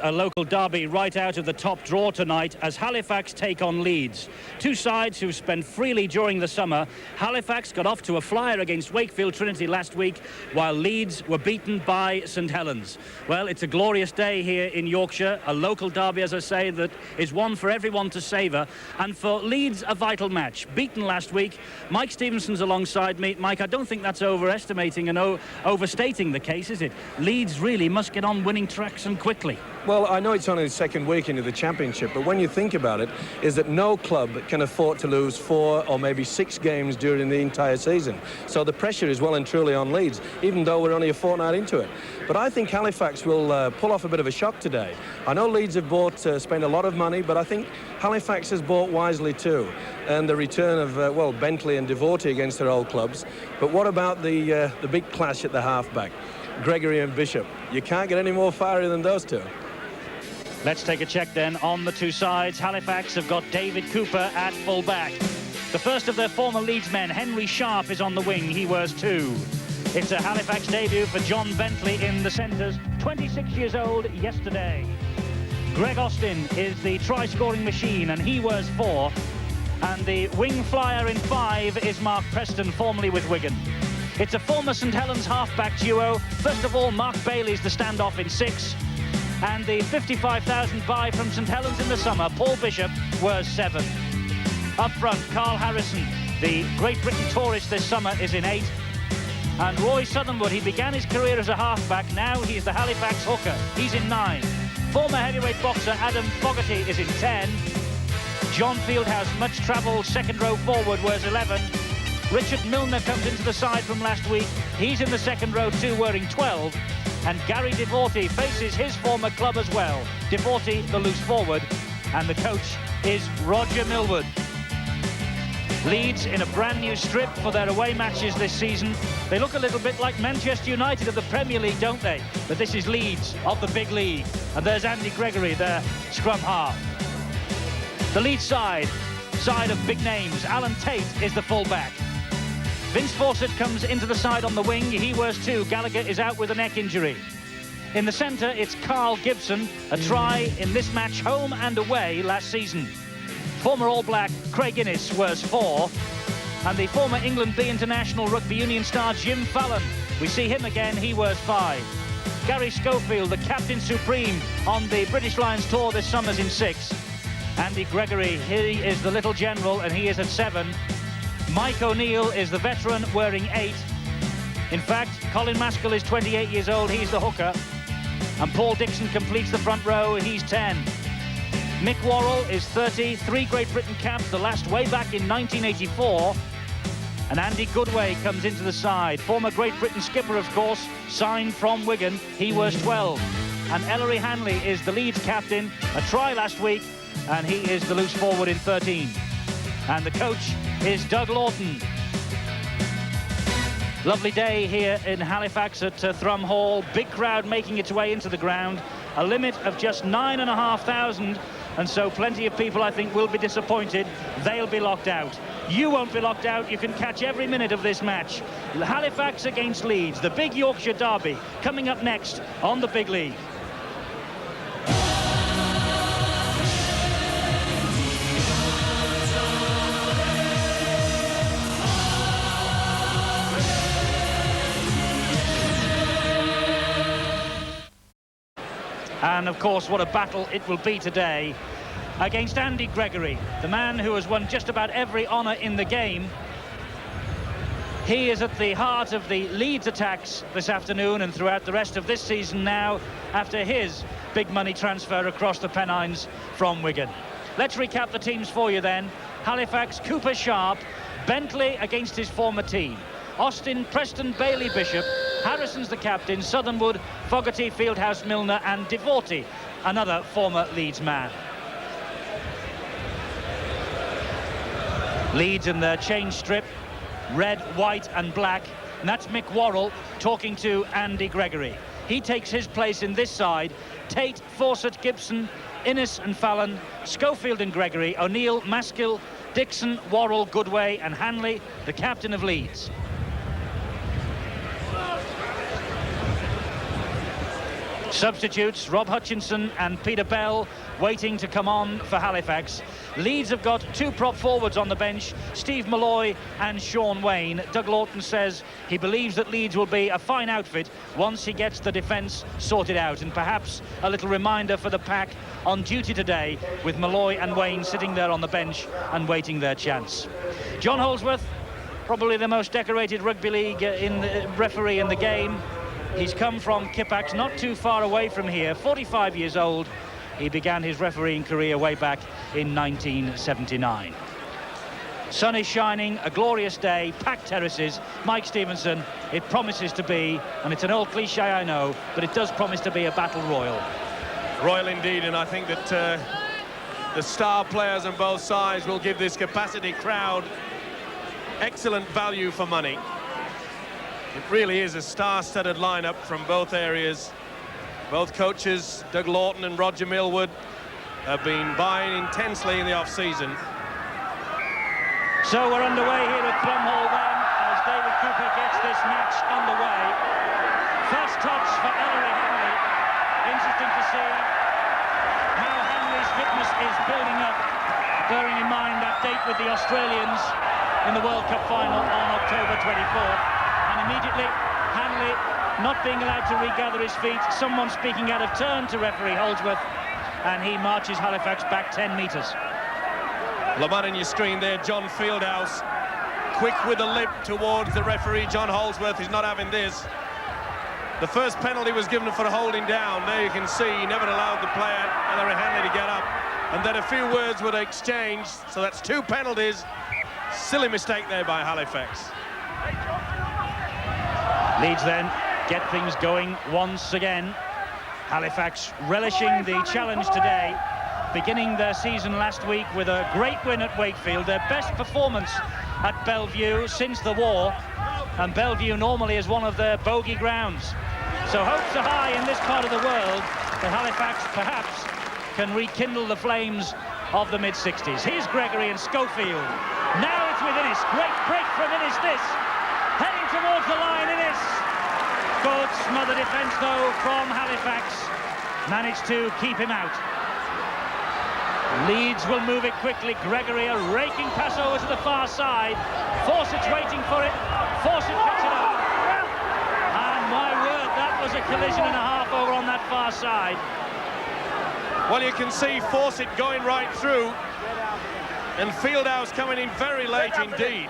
A local derby right out of the top draw tonight as Halifax take on Leeds. Two sides who spent freely during the summer. Halifax got off to a flyer against Wakefield Trinity last week, while Leeds were beaten by St Helens. Well, it's a glorious day here in Yorkshire. A local derby, as I say, that is one for everyone to savour. And for Leeds, a vital match. Beaten last week. Mike Stevenson's alongside me. Mike, I don't think that's overestimating and overstating the case, is it? Leeds really must get on winning tracks and quickly. Well, I know it's only the second week into the championship, but when you think about it, is that no club can afford to lose 4 or maybe 6 games during the entire season. So the pressure is well and truly on Leeds, even though we're only a fortnight into it. But I think Halifax will pull off a bit of a shock today. I know Leeds have spent a lot of money, but I think Halifax has bought wisely too. And the return of, well, Bentley and Devotee against their old clubs. But what about the big clash at the halfback? Gregory and Bishop. You can't get any more fiery than those two. Let's take a check then on the two sides. Halifax have got David Cooper at full back. The first of their former Leeds men, Henry Sharp, is on the wing. He wears 2. It's a Halifax debut for John Bentley in the centres. 26 years old yesterday. Greg Austin is the try-scoring machine, and he wears 4. And the wing flyer in 5 is Mark Preston, formerly with Wigan. It's a former St Helens half-back duo. First of all, Mark Bailey's the standoff in 6. And the 55,000 buy from St Helens in the summer, Paul Bishop, wears 7. Up front, Carl Harrison, the Great Britain tourist this summer, is in 8. And Roy Southernwood, he began his career as a halfback. Now he's the Halifax hooker. He's in 9. Former heavyweight boxer Adam Fogarty is in 10. John Fieldhouse, much travelled second row forward, wears 11. Richard Milner comes into the side from last week. He's in the second row too, wearing 12. And Gary Devotee faces his former club as well. Devotee, the loose forward. And the coach is Roger Millward. Leeds in a brand new strip for their away matches this season. They look a little bit like Manchester United of the Premier League, don't they? But this is Leeds of the big league. And there's Andy Gregory, their scrum half. The Leeds side of big names. Alan Tate is the full-back. Vince Fawcett comes into the side on the wing. He wears 2. Gallagher is out with a neck injury. In the centre, it's Carl Gibson, a try in this match home and away last season. Former All Black Craig Innes wears 4. And the former England B international rugby union star Jim Fallon. We see him again, he wears 5. Gary Schofield, the captain supreme on the British Lions tour this summer's in 6. Andy Gregory, he is the little general and he is at 7. Mike O'Neill is the veteran, wearing 8. In fact, Colin Maskell is 28 years old, he's the hooker. And Paul Dixon completes the front row, he's 10. Mick Worrell is 30, 3 Great Britain caps, the last way back in 1984. And Andy Goodway comes into the side. Former Great Britain skipper, of course, signed from Wigan, he wears 12. And Ellery Hanley is the Leeds captain, a try last week, and he is the loose forward in 13. And the coach is Doug Lawton. Lovely day here in Halifax at Thrum Hall. Big crowd making its way into the ground. A limit of just 9,500. And so plenty of people, I think, will be disappointed. They'll be locked out. You won't be locked out. You can catch every minute of this match. Halifax against Leeds, the big Yorkshire derby, coming up next on the Big League. And of course, what a battle it will be today against Andy Gregory, the man who has won just about every honour in the game. He is at the heart of the Leeds attacks this afternoon and throughout the rest of this season now, after his big money transfer across the Pennines from Wigan. Let's recap the teams for you then. Halifax, Cooper Sharp, Bentley against his former team. Austin, Preston, Bailey, Bishop. Harrison's the captain, Southernwood, Fogarty, Fieldhouse, Milner and Devotee, another former Leeds man. Leeds in their change strip, red, white and black, and that's Mick Worrell talking to Andy Gregory. He takes his place in this side. Tate, Fawcett, Gibson, Innes and Fallon, Schofield and Gregory, O'Neill, Maskell, Dixon, Worrell, Goodway and Hanley, the captain of Leeds. Substitutes, Rob Hutchinson and Peter Bell waiting to come on for Halifax. Leeds have got two prop forwards on the bench, Steve Malloy and Sean Wayne. Doug Lawton says he believes that Leeds will be a fine outfit once he gets the defence sorted out, and perhaps a little reminder for the pack on duty today with Malloy and Wayne sitting there on the bench and waiting their chance. John Holdsworth, probably the most decorated rugby league referee in the game. He's come from Kippax, not too far away from here, 45 years old. He began his refereeing career way back in 1979. Sun is shining, a glorious day, packed terraces. Mike Stevenson, it promises to be, and it's an old cliche I know, but it does promise to be a battle royal. Royal indeed, and I think that the star players on both sides will give this capacity crowd excellent value for money. It really is a star-studded lineup from both areas. Both coaches, Doug Lawton and Roger Millwood, have been buying intensely in the off-season. So we're underway here at Plumhall then, as David Cooper gets this match underway. First touch for Ellery Hanley. Interesting to see how Hanley's fitness is building up, bearing in mind that date with the Australians in the World Cup final on October 24th. And immediately, Hanley not being allowed to regather his feet, someone speaking out of turn to referee Holdsworth, and he marches Halifax back 10 metres. Le Mans on your screen there, John Fieldhouse, quick with the lip towards the referee, John Holdsworth. He's not having this. The first penalty was given for holding down. There you can see he never allowed the player, Ellery Hanley, to get up. And then a few words were exchanged, so that's two penalties. Silly mistake there by Halifax. Leeds then get things going once again. Halifax relishing the challenge today, beginning their season last week with a great win at Wakefield, their best performance at Bellevue since the war, and Bellevue normally is one of their bogey grounds. So hopes are high in this part of the world that Halifax perhaps can rekindle the flames of the mid-60s. Here's Gregory and Schofield. Now it's with Innes. Great break from Innes this. Heading towards the line, Innes. Good smother defence though from Halifax. Managed to keep him out. Leeds will move it quickly. Gregory a raking pass over to the far side. Fawcett's waiting for it. Fawcett picks it up. And my word, that was a collision and a half over on that far side. Well, you can see Fawcett going right through, and Fieldhouse coming in very late indeed.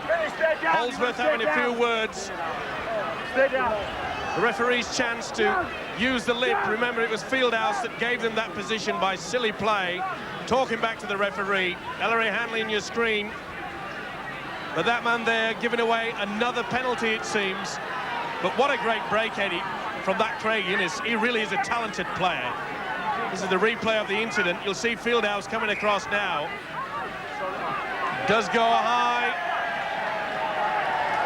Holdsworth having a few words. The referee's chance to use the lip. Remember, it was Fieldhouse that gave them that position by silly play. Talking back to the referee. Ellery Hanley on your screen. But that man there giving away another penalty, it seems. But what a great break, Eddie, from that Craig Innes. He really is a talented player. This is the replay of the incident. You'll see Fieldhouse coming across now. Does go high.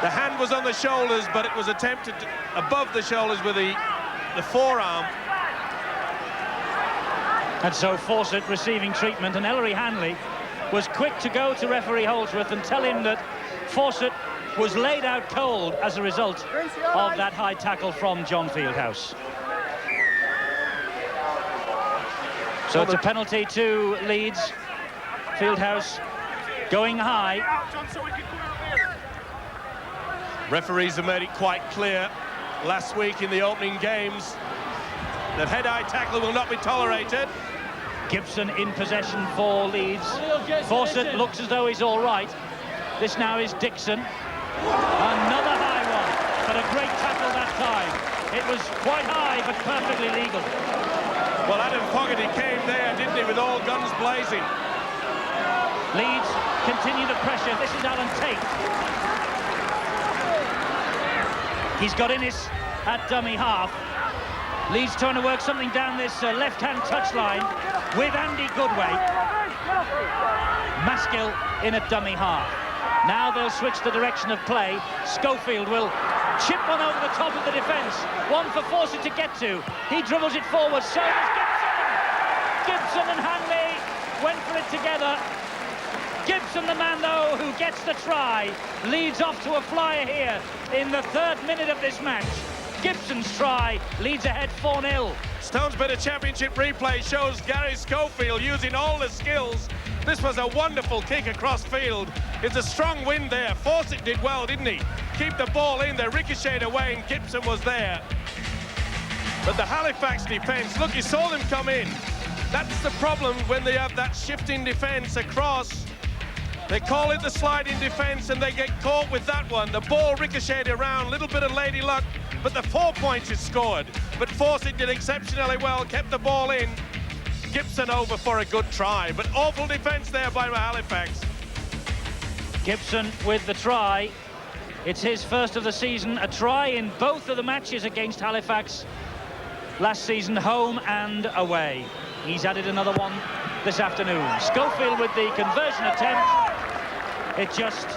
The hand was on the shoulders, but it was attempted above the shoulders with the forearm. And so Fawcett receiving treatment, and Ellery Hanley was quick to go to referee Holdsworth and tell him that Fawcett was laid out cold as a result of that high tackle from John Fieldhouse. So it's a penalty to Leeds. Fieldhouse going high. Referees have made it quite clear last week in the opening games that head-eye tackle will not be tolerated. Gibson in possession for Leeds. Fawcett looks as though he's all right. This now is Dixon. Another high one, but a great tackle that time. It was quite high, but perfectly legal. Well, Adam Fogarty came there, didn't he, with all guns blazing. Leeds continue the pressure. This is Alan Tate. He's got Innes at dummy half. Leeds trying to work something down this left-hand touchline with Andy Goodway. Maskill in at dummy half. Now they'll switch the direction of play. Schofield will chip one over the top of the defence. One for Fawcett to get to. He dribbles it forward. So does Gibson. Gibson and Hanley went for it together. Gibson, the man, though, who gets the try, leads off to a flyer here in the 3rd minute of this match. Gibson's try leads ahead 4-0 Stone's Bit of Championship replay shows Gary Schofield using all the skills. This was a wonderful kick across field. It's a strong wind there. Fawcett did well, didn't he? Keep the ball in there, ricocheted away, and Gibson was there. But the Halifax defence, look, you saw them come in. That's the problem when they have that shifting defence across. They call it the sliding defence, and they get caught with that one. The ball ricocheted around, a little bit of lady luck, but the 4 points is scored. But Fawcett did exceptionally well, kept the ball in. Gibson over for a good try, but awful defence there by Halifax. Gibson with the try. It's his first of the season, a try in both of the matches against Halifax last season, home and away. He's added another one this afternoon. Schofield with the conversion attempt. It just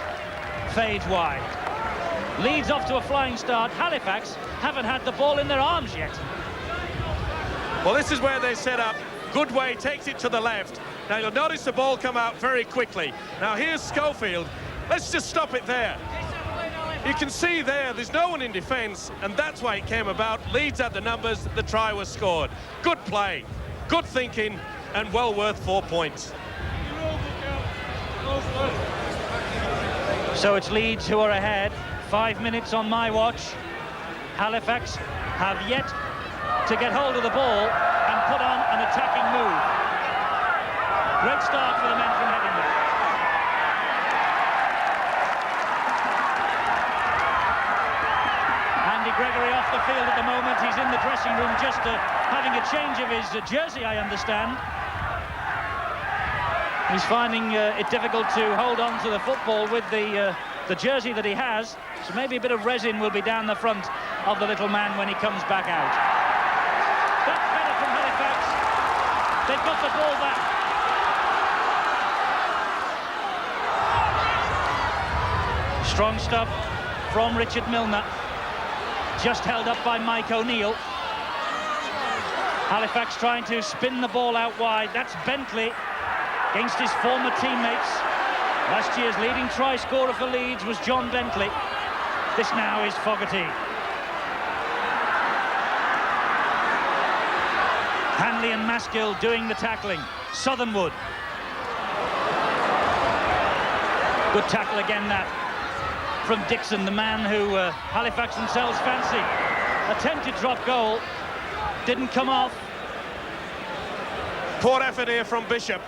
fades wide. Leeds off to a flying start. Halifax haven't had the ball in their arms yet. Well, this is where they set up. Goodway takes it to the left. Now you'll notice the ball come out very quickly. Now here's Schofield. Let's just stop it there. You can see there's no one in defence, and that's why it came about. Leeds had the numbers, the try was scored. Good play, good thinking, and well worth 4 points. So it's Leeds who are ahead. 5 minutes on my watch. Halifax have yet to get hold of the ball and put on an attacking move. Great start for the men from Headingley. Andy Gregory off the field at the moment. He's in the dressing room just having a change of his jersey, I understand. He's finding it difficult to hold on to the football with the jersey that he has. So maybe a bit of resin will be down the front of the little man when he comes back out. That's better from Halifax. They've got the ball back. Strong stuff from Richard Milner. Just held up by Mike O'Neill. Halifax trying to spin the ball out wide. That's Bentley against his former teammates. Last year's leading try scorer for Leeds was John Bentley. This now is Fogarty. Hanley and Maskill doing the tackling. Southernwood. Good tackle again, that from Dixon, the man who Halifax themselves fancy. Attempted drop goal, didn't come off. Poor effort here from Bishop.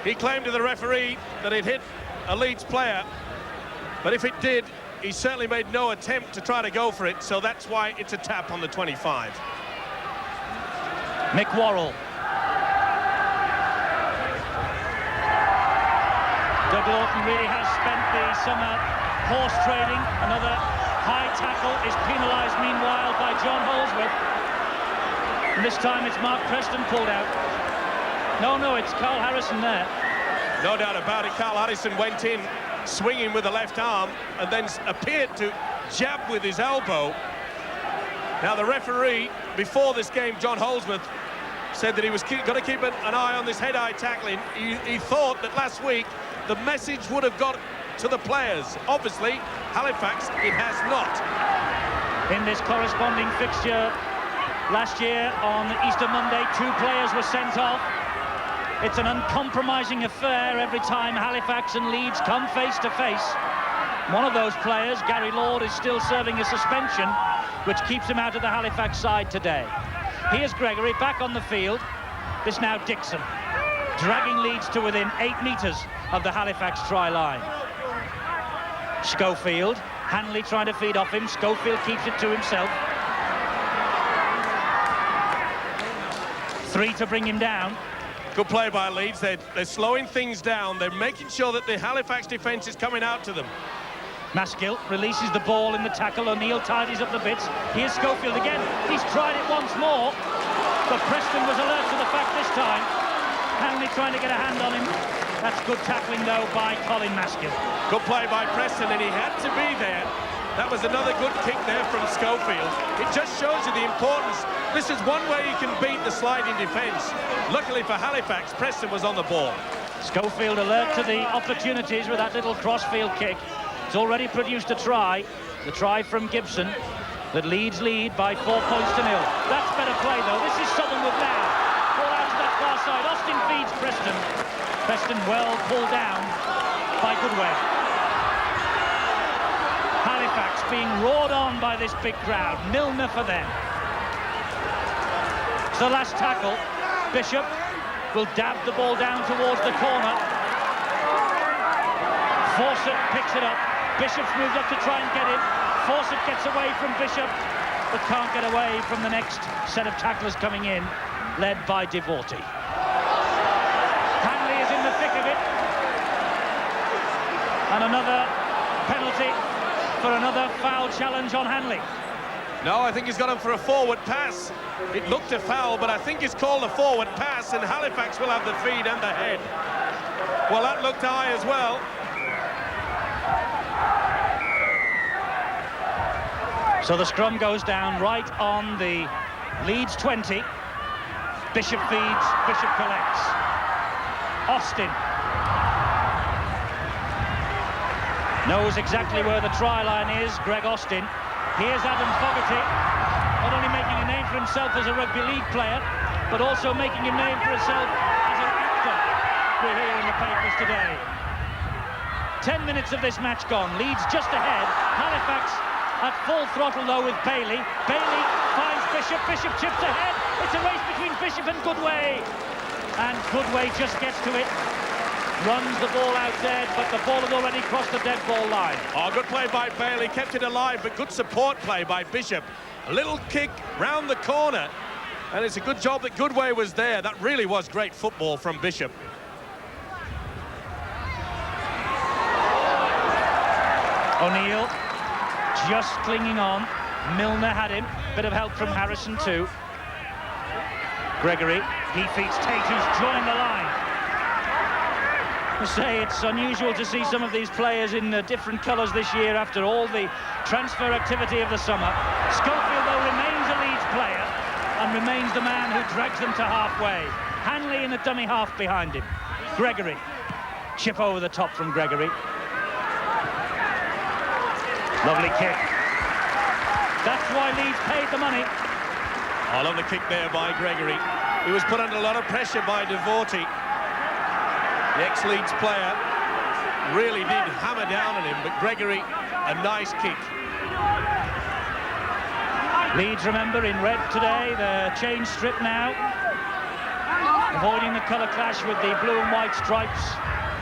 He claimed to the referee that it hit a Leeds player, but if it did, he certainly made no attempt to try to go for it, so that's why it's a tap on the 25. Mick Worrell. Doug Lawton really has spent the summer horse trading. Another high tackle is penalised meanwhile by John Holsworth. And this time it's Mark Preston pulled out. No, it's Carl Harrison there. No doubt about it. Carl Harrison went in swinging with the left arm and then appeared to jab with his elbow. Now the referee, before this game, John Holsworth, said that he was going to keep an eye on this head-eye tackling. He thought that last week the message would have got to the players. Obviously, Halifax, it has not. In this corresponding fixture last year on Easter Monday, 2 players were sent off. It's an uncompromising affair every time Halifax and Leeds come face to face. One of those players, Gary Lord, is still serving a suspension, which keeps him out of the Halifax side today. Here's Gregory back on the field. This now Dixon, dragging Leeds to within 8 metres of the Halifax try line. Schofield, Hanley trying to feed off him. Schofield keeps it to himself. 3 to bring him down. Good play by Leeds. They're slowing things down. They're making sure that the Halifax defence is coming out to them. Maskill releases the ball in the tackle. O'Neill tidies up the bits. Here's Schofield again. He's tried it once more, but Preston was alert to the fact this time. Hanley trying to get a hand on him. That's good tackling, though, by Colin Maskill. Good play by Preston, and he had to be there. That was another good kick there from Schofield. It just shows you the importance. This is one way you can beat the sliding defence. Luckily for Halifax, Preston was on the ball. Schofield alert to the opportunities with that little crossfield kick. It's already produced a try. The try from Gibson. that Leeds lead by 4 points to 0. That's better play, though. This is Southernwood now. Ball out to that far side. Austin feeds Preston. Preston well pulled down by Goodway. Halifax being roared on by this big crowd. Milner for them. So last tackle. Bishop will dab the ball down towards the corner. Fawcett picks it up. Bishop's moved up to try and get him. Fawcett gets away from Bishop, but can't get away from the next set of tacklers coming in, led by Devorty. Hanley is in the thick of it. And another penalty for another foul challenge on Hanley. No, I think he's got him for a forward pass. It looked a foul, but I think he's called a forward pass, and Halifax will have the feed and the head. Well, that looked high as well. So the scrum goes down right on the Leeds 20. Bishop feeds, Bishop collects. Austin knows exactly where the try line is, Greg Austin. Here's Adam Fogarty, not only making a name for himself as a rugby league player, but also making a name for himself as an actor. We're here in the papers today. 10 minutes of this match gone. Leeds just ahead. Halifax at full throttle, though, with Bailey. Bailey finds Bishop. Bishop chips ahead. It's a race between Bishop and Goodway. And Goodway just gets to it. Runs the ball out dead, but the ball had already crossed the dead ball line. Oh, good play by Bailey. Kept it alive, but good support play by Bishop. A little kick round the corner. And it's a good job that Goodway was there. That really was great football from Bishop. O'Neill just clinging on. Milner had him. Bit of help from Harrison too. Gregory, he feeds Tate, who's joined the line. I say it's unusual to see some of these players in different colours this year after all the transfer activity of the summer. Schofield, though, remains a Leeds player and remains the man who drags them to halfway. Hanley in a dummy half behind him. Gregory, chip over the top from Gregory. Lovely kick. That's why Leeds paid the money. I love the kick there by Gregory. He was put under a lot of pressure by Devorty. The ex-Leeds player really did hammer down on him, but Gregory, a nice kick. Leeds, remember, in red today, the change strip now. Avoiding the colour clash with the blue and white stripes,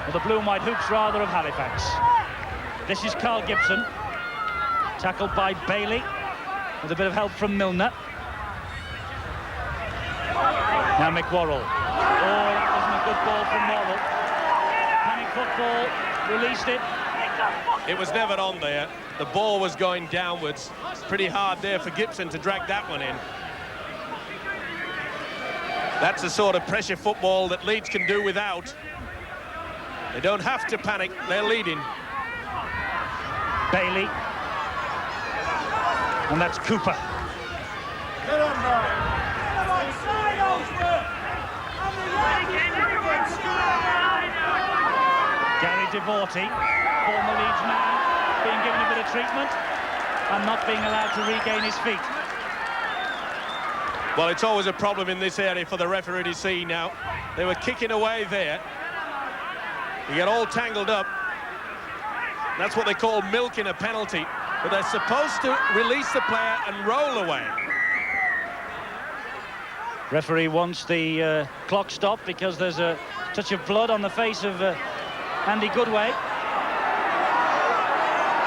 or the blue and white hoops, rather, of Halifax. This is Carl Gibson. Tackled by Bailey, with a bit of help from Milner. Now McWorrell. Oh, that wasn't a good ball from Worrell. Panic football, released it. It was never on there. The ball was going downwards. Pretty hard there for Gibson to drag that one in. That's the sort of pressure football that Leeds can do without. They don't have to panic, they're leading. Bailey. And that's Cooper. Gary Devorty, former Leeds man, being given a bit of treatment and not being allowed to regain his feet. Well, it's always a problem in this area for the referee to see now. They were kicking away there. You get all tangled up. That's what they call milking a penalty. But they're supposed to release the player and roll away. Referee wants the clock stopped because there's a touch of blood on the face of Andy Goodway.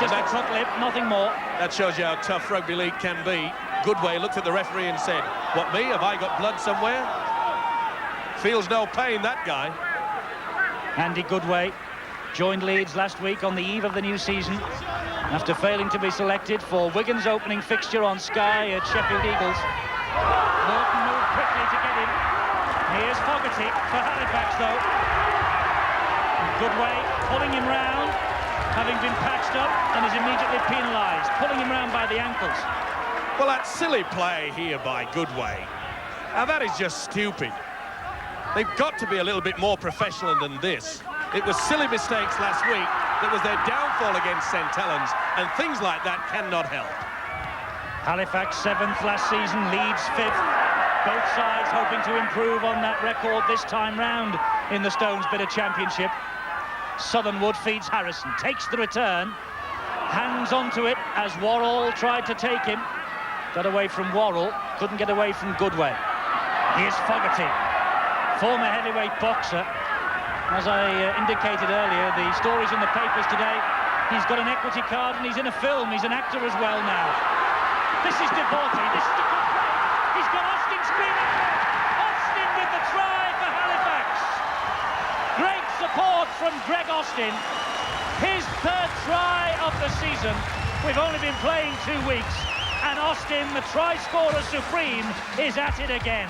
Just a cut lip, nothing more. That shows you how tough rugby league can be. Goodway looked at the referee and said, "What, me? Have I got blood somewhere?" Feels no pain, that guy. Andy Goodway joined Leeds last week on the eve of the new season after failing to be selected for Wigan's opening fixture on Sky at Sheffield Eagles. Norton moved quickly to get him. Here's Fogarty for Halifax, though. Goodway pulling him round, having been patched up, and is immediately penalised, pulling him round by the ankles. Well, that's silly play here by Goodway. Now, that is just stupid. They've got to be a little bit more professional than this. It was silly mistakes last week that was their downfall against St Helens, and things like that cannot help. Halifax 7th last season, Leeds 5th. Both sides hoping to improve on that record this time round in the Stones Bitter Championship. Southernwood feeds Harrison, takes the return, hangs onto it as Worrell tried to take him. Got away from Worrell, couldn't get away from Goodway. Here's Fogarty, former heavyweight boxer. As I indicated earlier, the stories in the papers today, he's got an equity card and he's in a film. He's an actor as well now. This is Devorty. This is the good play. He's got Austin screaming. Austin with the try for Halifax. Great support from Greg Austin. His third try of the season. We've only been playing 2 weeks. And Austin, the try scorer supreme, is at it again.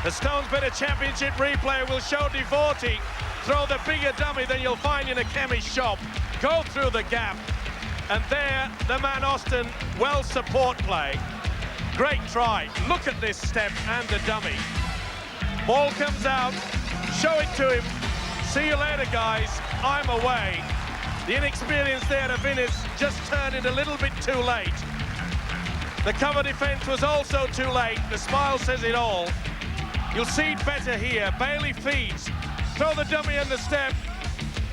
The Stones Bitter Championship replay will show Devorty throw the bigger dummy than you'll find in a chemist shop. Go through the gap. And there, the man Austin, well support play. Great try. Look at this step and the dummy. Ball comes out. Show it to him. See you later, guys. I'm away. The inexperience there of Innes just turned it a little bit too late. The cover defence was also too late. The smile says it all. You'll see it better here. Bailey feeds. Throw the dummy and the step.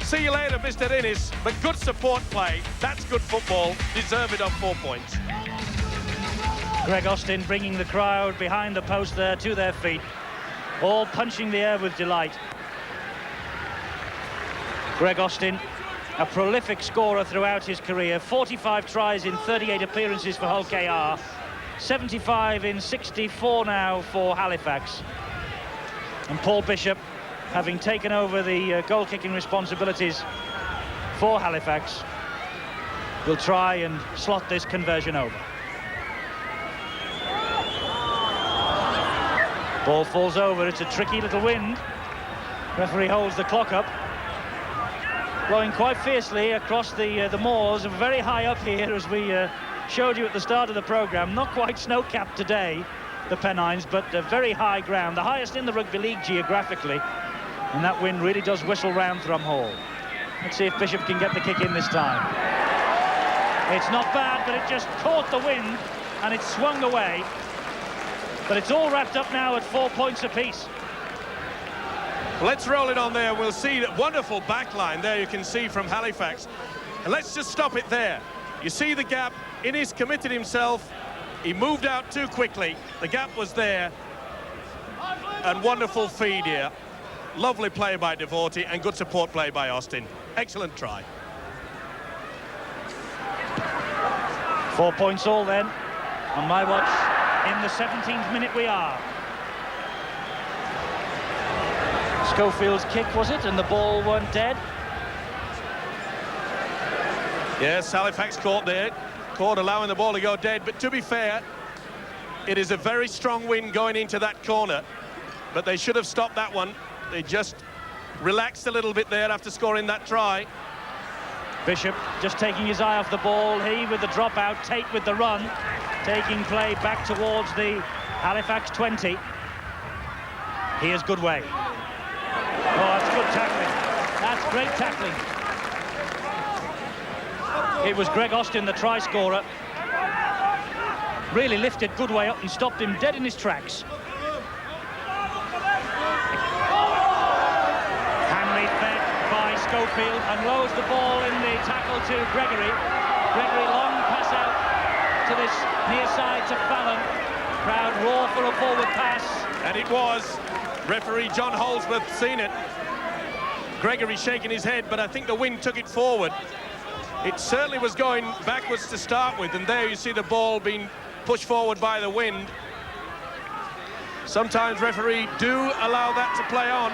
See you later, Mr. Innes. But good support play. That's good football. Deserve it on 4 points. Greg Austin bringing the crowd behind the post there to their feet. All punching the air with delight. Greg Austin, a prolific scorer throughout his career. 45 tries in 38 appearances for Hull KR. 75 in 64 now for Halifax. And Paul Bishop, having taken over the goal-kicking responsibilities for Halifax, will try and slot this conversion over. Ball falls over. It's a tricky little wind. Referee holds the clock up. Blowing quite fiercely across the moors, very high up here, as we showed you at the start of the programme. Not quite snow-capped today, the Pennines, but very high ground, the highest in the Rugby League geographically. And that wind really does whistle round Thrum Hall. Let's see if Bishop can get the kick in this time. It's not bad, but it just caught the wind and it swung away. But it's all wrapped up now at 4 points apiece. Let's roll it on there. We'll see that wonderful back line there you can see from Halifax. And let's just stop it there. You see the gap. Innes committed himself. He moved out too quickly. The gap was there. And wonderful feed here. Lovely play by Devorty and good support play by Austin. Excellent try. 4 points all then. On my watch, in the 17th minute we are. Schofield's kick, was it? And the ball weren't dead? Yes, Halifax caught there. Caught allowing the ball to go dead. But to be fair, it is a very strong wind going into that corner. But they should have stopped that one. They just relaxed a little bit there after scoring that try. Bishop just taking his eye off the ball. He with the dropout, Tate with the run. Taking play back towards the Halifax 20. Here's Goodway. Oh, that's good tackling. That's great tackling. It was Greg Austin, the try scorer. Really lifted Goodway up and stopped him dead in his tracks. Hanley fed by Schofield and lowers the ball in the tackle to Gregory. Gregory long pass out to this near side to Fallon. Crowd roar for a forward pass. And it was. Referee John Holdsworth seen it. Gregory shaking his head, but I think the wind took it forward. It certainly was going backwards to start with, and there you see the ball being pushed forward by the wind. Sometimes referee do allow that to play on.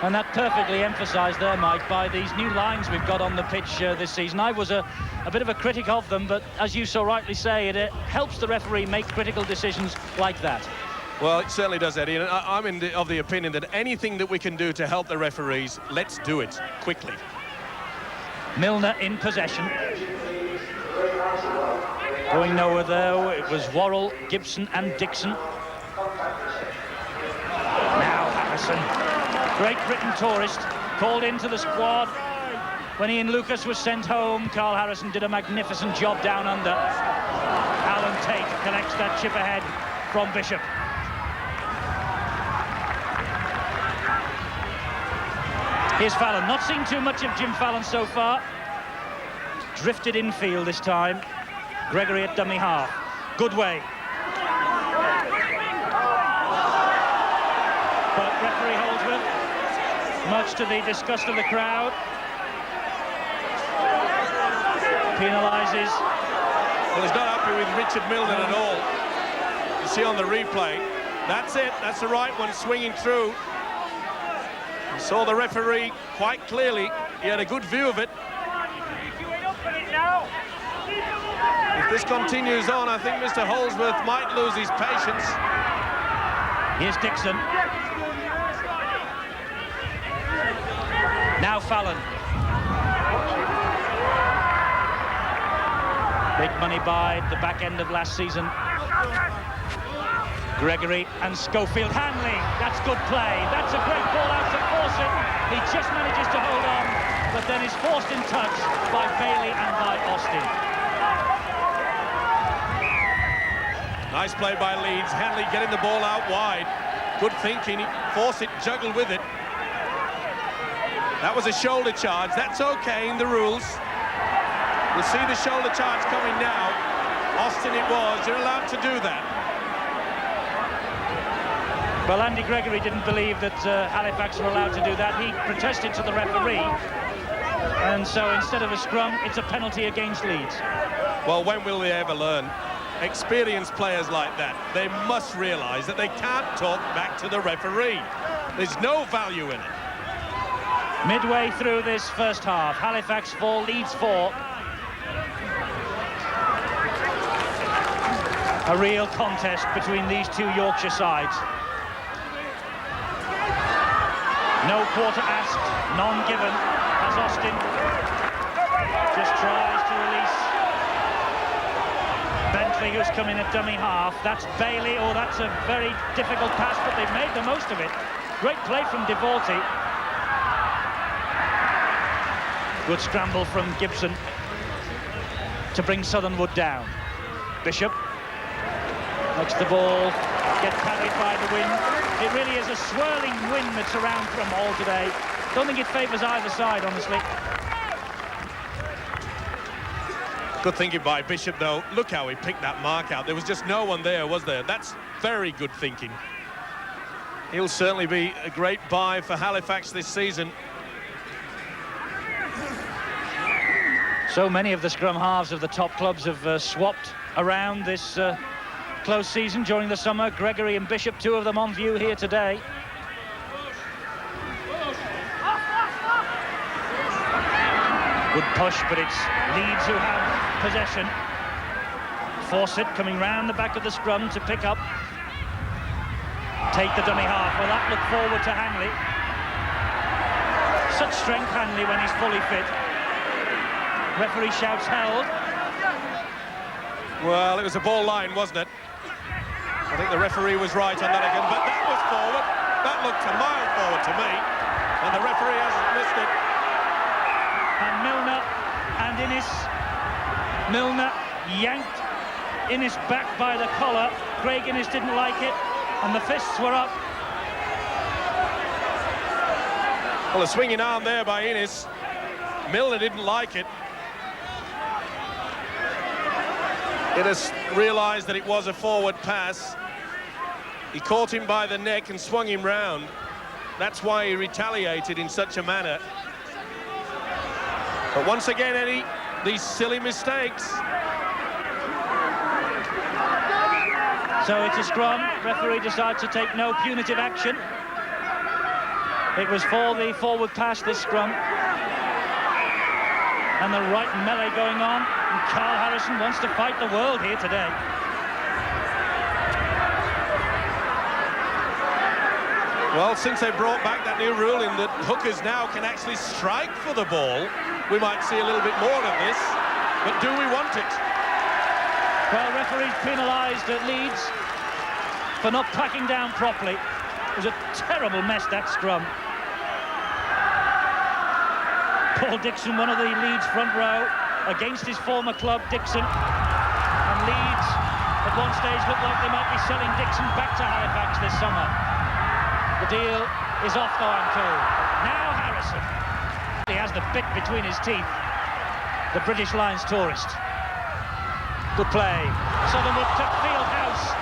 And that perfectly emphasised there, Mike, by these new lines we've got on the pitch this season. I was a bit of a critic of them, but as you so rightly say, it helps the referee make critical decisions like that. Well, it certainly does, Eddie, and I'm of the opinion that anything that we can do to help the referees, let's do it quickly. Milner in possession. Going nowhere though, it was Worrell, Gibson and Dixon. Now Harrison, Great Britain tourist, called into the squad. When Ian Lucas was sent home, Carl Harrison did a magnificent job down under. Alan Tate collects that chip ahead from Bishop. Here's Fallon. Not seen too much of Jim Fallon so far. Drifted infield this time. Gregory at dummy half. Good way. But referee Holdsworth, much to the disgust of the crowd, penalises. Well, he's not happy with Richard Milner at all. You see on the replay, that's it, that's the right one swinging through. You saw the referee quite clearly, he had a good view of it. If this continues on, I think Mr. Holdsworth might lose his patience. Here's Dixon. Now Fallon. Big money buy at the back end of last season. Gregory and Schofield. Hanley, that's good play. That's a great ball out to Fawcett. He just manages to hold on, but then is forced in touch by Bailey and by Austin. Nice play by Leeds. Hanley getting the ball out wide. Good thinking. Fawcett juggled with it. That was a shoulder charge. That's okay in the rules. We'll see the shoulder charge coming now. Austin it was. You're allowed to do that. Well, Andy Gregory didn't believe that Halifax were allowed to do that. He protested to the referee. And so instead of a scrum, it's a penalty against Leeds. Well, when will they ever learn? Experienced players like that, they must realise that they can't talk back to the referee. There's no value in it. Midway through this first half, Halifax 4, Leeds 4. A real contest between these two Yorkshire sides. No quarter asked, none given, as Austin just tries to release Bentley, who's come in at dummy half. That's Bailey. Oh, that's a very difficult pass, but they've made the most of it. Great play from Devorty. Good scramble from Gibson to bring Southernwood down. Bishop lets the ball get carried by the wind. It really is a swirling wind that's around from Hall today. Don't think it favours either side, honestly. Good thinking by Bishop, though. Look how he picked that mark out. There was just no one there, was there? That's very good thinking. He'll certainly be a great buy for Halifax this season. So many of the scrum halves of the top clubs have swapped around this close season during the summer. Gregory and Bishop, two of them on view here today. Good push, but it's Leeds who have possession. Fawcett coming round the back of the scrum to pick up. Take the dummy half. Well, that looked forward to Hanley. Such strength, Hanley, when he's fully fit. Referee shouts held. Well, it was a ball line, wasn't it? I think the referee was right on that again, but that was forward. That looked a mile forward to me, and the referee hasn't missed it. And Milner and Innes. Milner yanked Innes back by the collar. Craig Innes didn't like it, and the fists were up. Well, a swinging arm there by Innes. Milner didn't like it. Innes realised that it was a forward pass. He caught him by the neck and swung him round. That's why he retaliated in such a manner. But once again, Eddie, these silly mistakes. So it's a scrum. Referee decides to take no punitive action. It was for the forward pass, this scrum. And the right melee going on. And Carl Harrison wants to fight the world here today. Well, since they brought back that new ruling that hookers now can actually strike for the ball, we might see a little bit more of this. But do we want it? Well, referees penalised at Leeds for not packing down properly. It was a terrible mess, that scrum. Paul Dixon, one of the Leeds front row, against his former club, Dixon. And Leeds At one stage looked like they might be selling Dixon back to Halifax this summer. The deal is off though, I'm told. Now Harrison. He has the bit between his teeth. The British Lions tourist. Good play. Southernwood to Fieldhouse.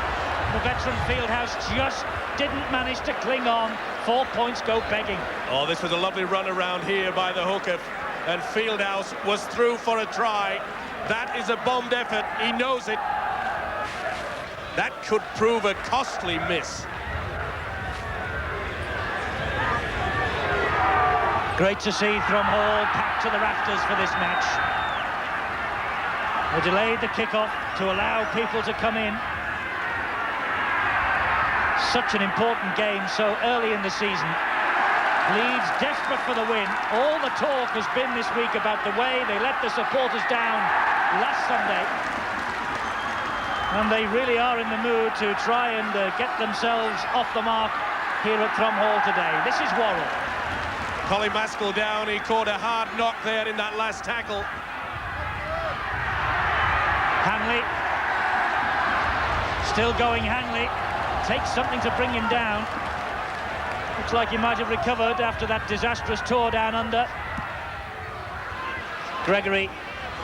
The veteran Fieldhouse just didn't manage to cling on. 4 points go begging. Oh, this was a lovely run around here by the hooker, and Fieldhouse was through for a try. That is a bombed effort. He knows it. That could prove a costly miss. Great to see Thrumhall packed to the rafters for this match. They delayed the kick-off to allow people to come in. Such an important game so early in the season. Leeds desperate for the win. All the talk has been this week about the way they let the supporters down last Sunday. And they really are in the mood to try and get themselves off the mark here at Thrumhall today. This is Worrell. Colin Maskell down. He caught a hard knock there in that last tackle. Hanley. Still going, Hanley. Takes something to bring him down. Looks like he might have recovered after that disastrous tour down under. Gregory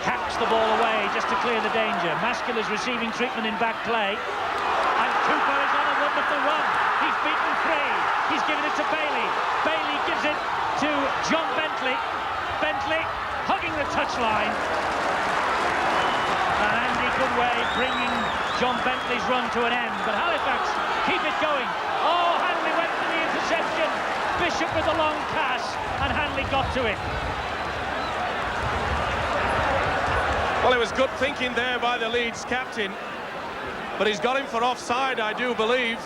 hacks the ball away just to clear the danger. Maskell is receiving treatment in back play. And Cooper is on a wonderful run. He's beaten three. He's given it to Bailey. Bailey gives it to John Bentley. Bentley hugging the touchline. And Andy Goodway bringing John Bentley's run to an end. But Halifax keep it going. Oh, Hanley went for the interception. Bishop with a long pass, and Hanley got to it. Well, it was good thinking there by the Leeds captain, but he's got him for offside, I do believe,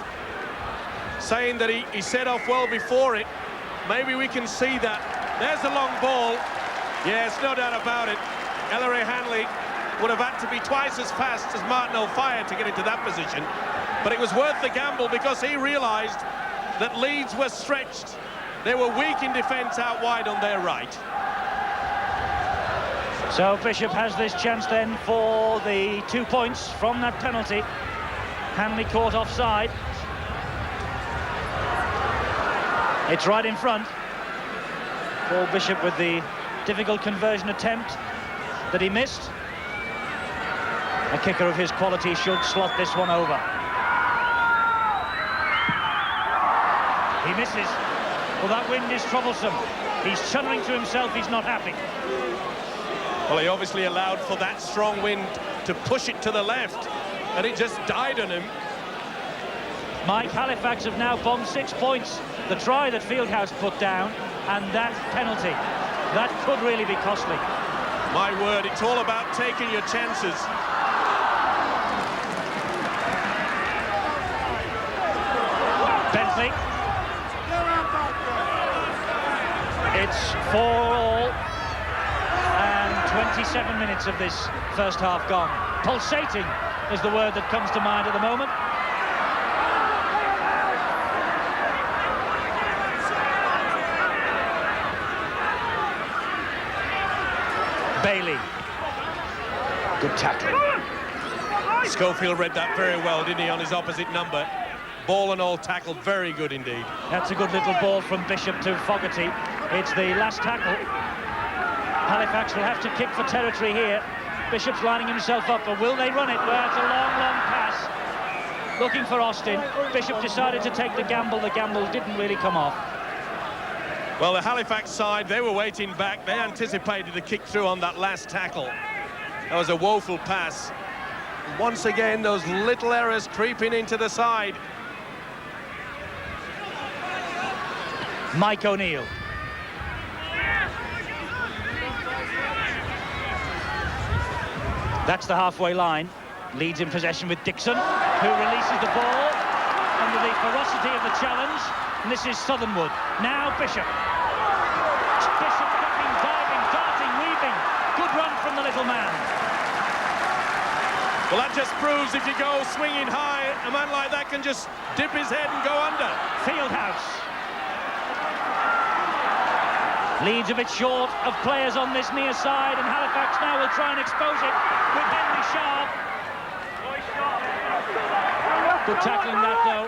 saying that he set off well before it. Maybe we can see that. There's a long ball. Yes, no doubt about it. Ellery Hanley would have had to be twice as fast as Martin O'Fire to get into that position, but it was worth the gamble because he realised that Leeds were stretched. They were weak in defence out wide on their right. So Bishop has this chance then for the 2 points from that penalty. Hanley caught offside. It's right in front. Paul Bishop with the difficult conversion attempt that he missed. A kicker of his quality should slot this one over. He misses. Well, that wind is troublesome. He's chunnering to himself, he's not happy. Well, he obviously allowed for that strong wind to push it to the left, and it just died on him. Mike, Halifax have now bombed 6 points. The try that Fieldhouse put down, and that penalty. That could really be costly. My word, it's all about taking your chances. Bentley. It's 4-all. 27 minutes of this first half gone. Pulsating is the word that comes to mind at the moment. Bailey. Good tackling. Schofield read that very well, didn't he, on his opposite number. Ball and all tackled, very good indeed. That's a good little ball from Bishop to Fogarty. It's the last tackle. Halifax will have to kick for territory here. Bishop's lining himself up, but will they run it? Well, it's a long, long pass. Looking for Austin. Bishop decided to take the gamble. The gamble didn't really come off. Well, the Halifax side, they were waiting back. They anticipated the kick through on that last tackle. That was a woeful pass. Once again, those little errors creeping into the side. Mike O'Neill. That's the halfway line. Leeds in possession with Dixon, who releases the ball under the ferocity of the challenge. And this is Southernwood. Now Bishop. Bishop ducking, diving, darting, weaving. Good run from the little man. Well, that just proves if you go swinging high, a man like that can just dip his head and go under. Fieldhouse. Leeds a bit short of players on this near side, and Halifax now will try and expose it with Henry Sharp. Good tackling that, though.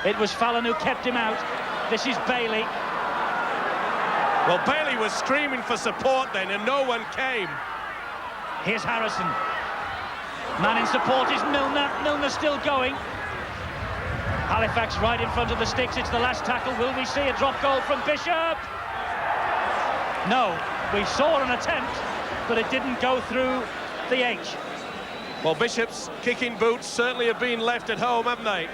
It was Fallon who kept him out. This is Bailey. Well, Bailey was screaming for support then, and no one came. Here's Harrison. Man in support is Milner. Milner still going. Halifax right in front of the sticks. It's the last tackle. Will we see a drop goal from Bishop? No. We saw an attempt, but it didn't go through the H. Well, Bishop's kicking boots certainly have been left at home, haven't they?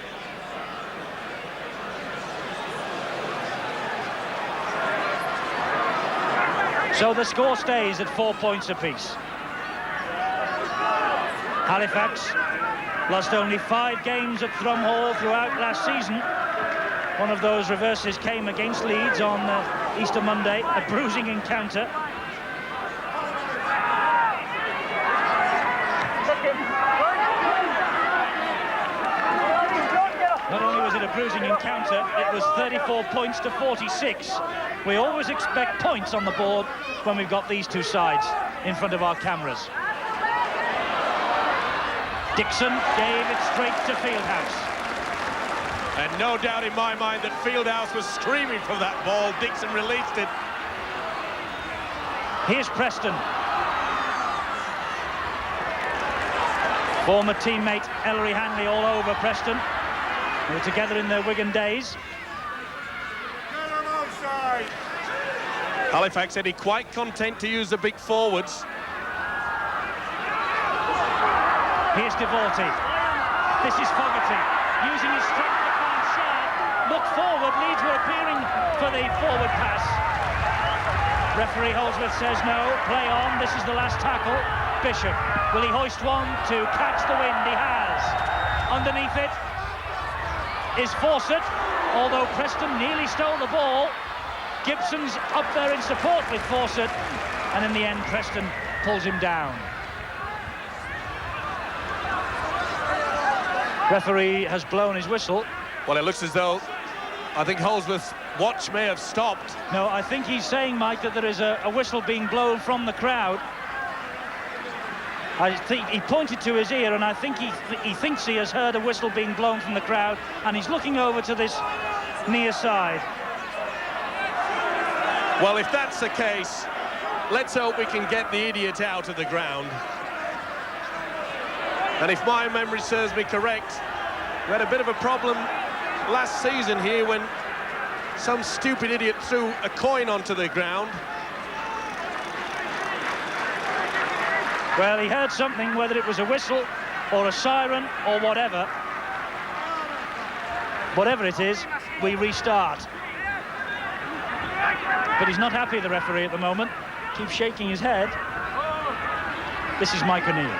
So the score stays at 4 points apiece. Halifax lost only 5 games at Thrumhall throughout last season. One of those reverses came against Leeds on Easter Monday, a bruising encounter. Not only was it a bruising encounter, it was 34 points to 46. We always expect points on the board when we've got these two sides in front of our cameras. Dixon gave it straight to Fieldhouse. And no doubt in my mind that Fieldhouse was screaming for that ball. Dixon released it. Here's Preston. Former teammate Ellery Hanley all over Preston. They were together in their Wigan days. Halifax said he's quite content to use the big forwards. Here's Devorty. This is Fogarty. Using his strength to find Sharp. Look forward. Leeds were appearing for the forward pass. Referee Holdsworth says no. Play on. This is the last tackle. Bishop. Will he hoist one to catch the wind? He has. Underneath it is Fawcett. Although Preston nearly stole the ball, Gibson's up there in support with Fawcett. And in the end, Preston pulls him down. Referee has blown his whistle. Well, it looks as though I think Holdsworth's watch may have stopped. No, I think he's saying, Mike, that there is a whistle being blown from the crowd. I think he pointed to his ear, and I think he thinks he has heard a whistle being blown from the crowd, and he's looking over to this near side. Well, if that's the case, let's hope we can get the idiot out of the ground. And if my memory serves me correct, we had a bit of a problem last season here when some stupid idiot threw a coin onto the ground. Well, he heard something, whether it was a whistle or a siren or whatever. Whatever it is, we restart. But he's not happy, the referee, at the moment. Keeps shaking his head. This is Mike O'Neill.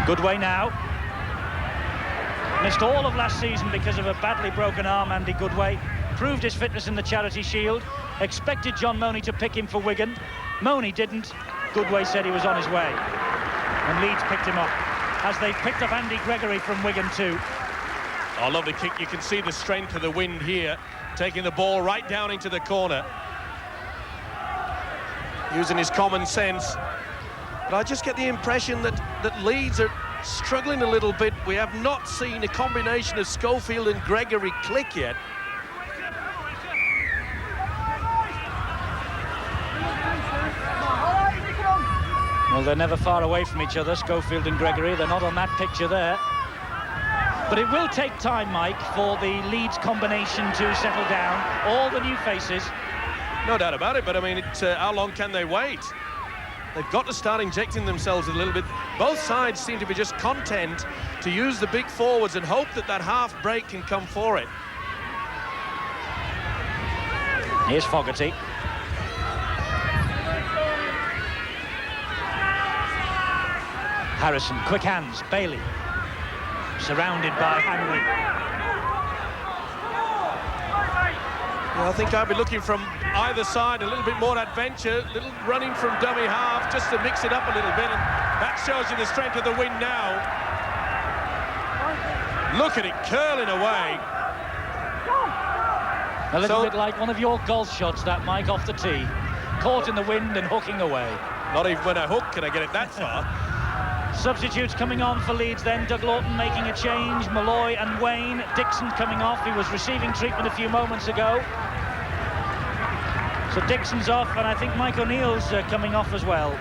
Goodway now. Missed all of last season because of a badly broken arm, Andy Goodway. Proved his fitness in the Charity Shield. Expected John Money to pick him for Wigan. Money didn't. Goodway said he was on his way. And Leeds picked him up. As they picked up Andy Gregory from Wigan too. Oh, lovely kick. You can see the strength of the wind here. Taking the ball right down into the corner. Using his common sense. But I just get the impression that Leeds are struggling a little bit. We have not seen a combination of Schofield and Gregory click yet. Well, they're never far away from each other, Schofield and Gregory. They're not on that picture there. But it will take time, Mike, for the Leeds combination to settle down. All the new faces. No doubt about it, but I mean, how long can they wait? They've got to start injecting themselves a little bit. Both sides seem to be just content to use the big forwards and hope that that half break can come for it. Here's Fogarty. Harrison, quick hands, Bailey. Surrounded by Hanley. Well, I think I'd be looking from either side, a little bit more adventure, a little running from dummy half, just to mix it up a little bit, and that shows you the strength of the wind now. Look at it curling away. A little bit like one of your golf shots, that, Mike, off the tee. Caught in the wind and hooking away. Not even when I hook can I get it that far. Substitutes coming on for Leeds then. Doug Lawton making a change. Malloy and Wayne. Dixon coming off. He was receiving treatment a few moments ago. So Dixon's off, and I think Mike O'Neill's coming off as well.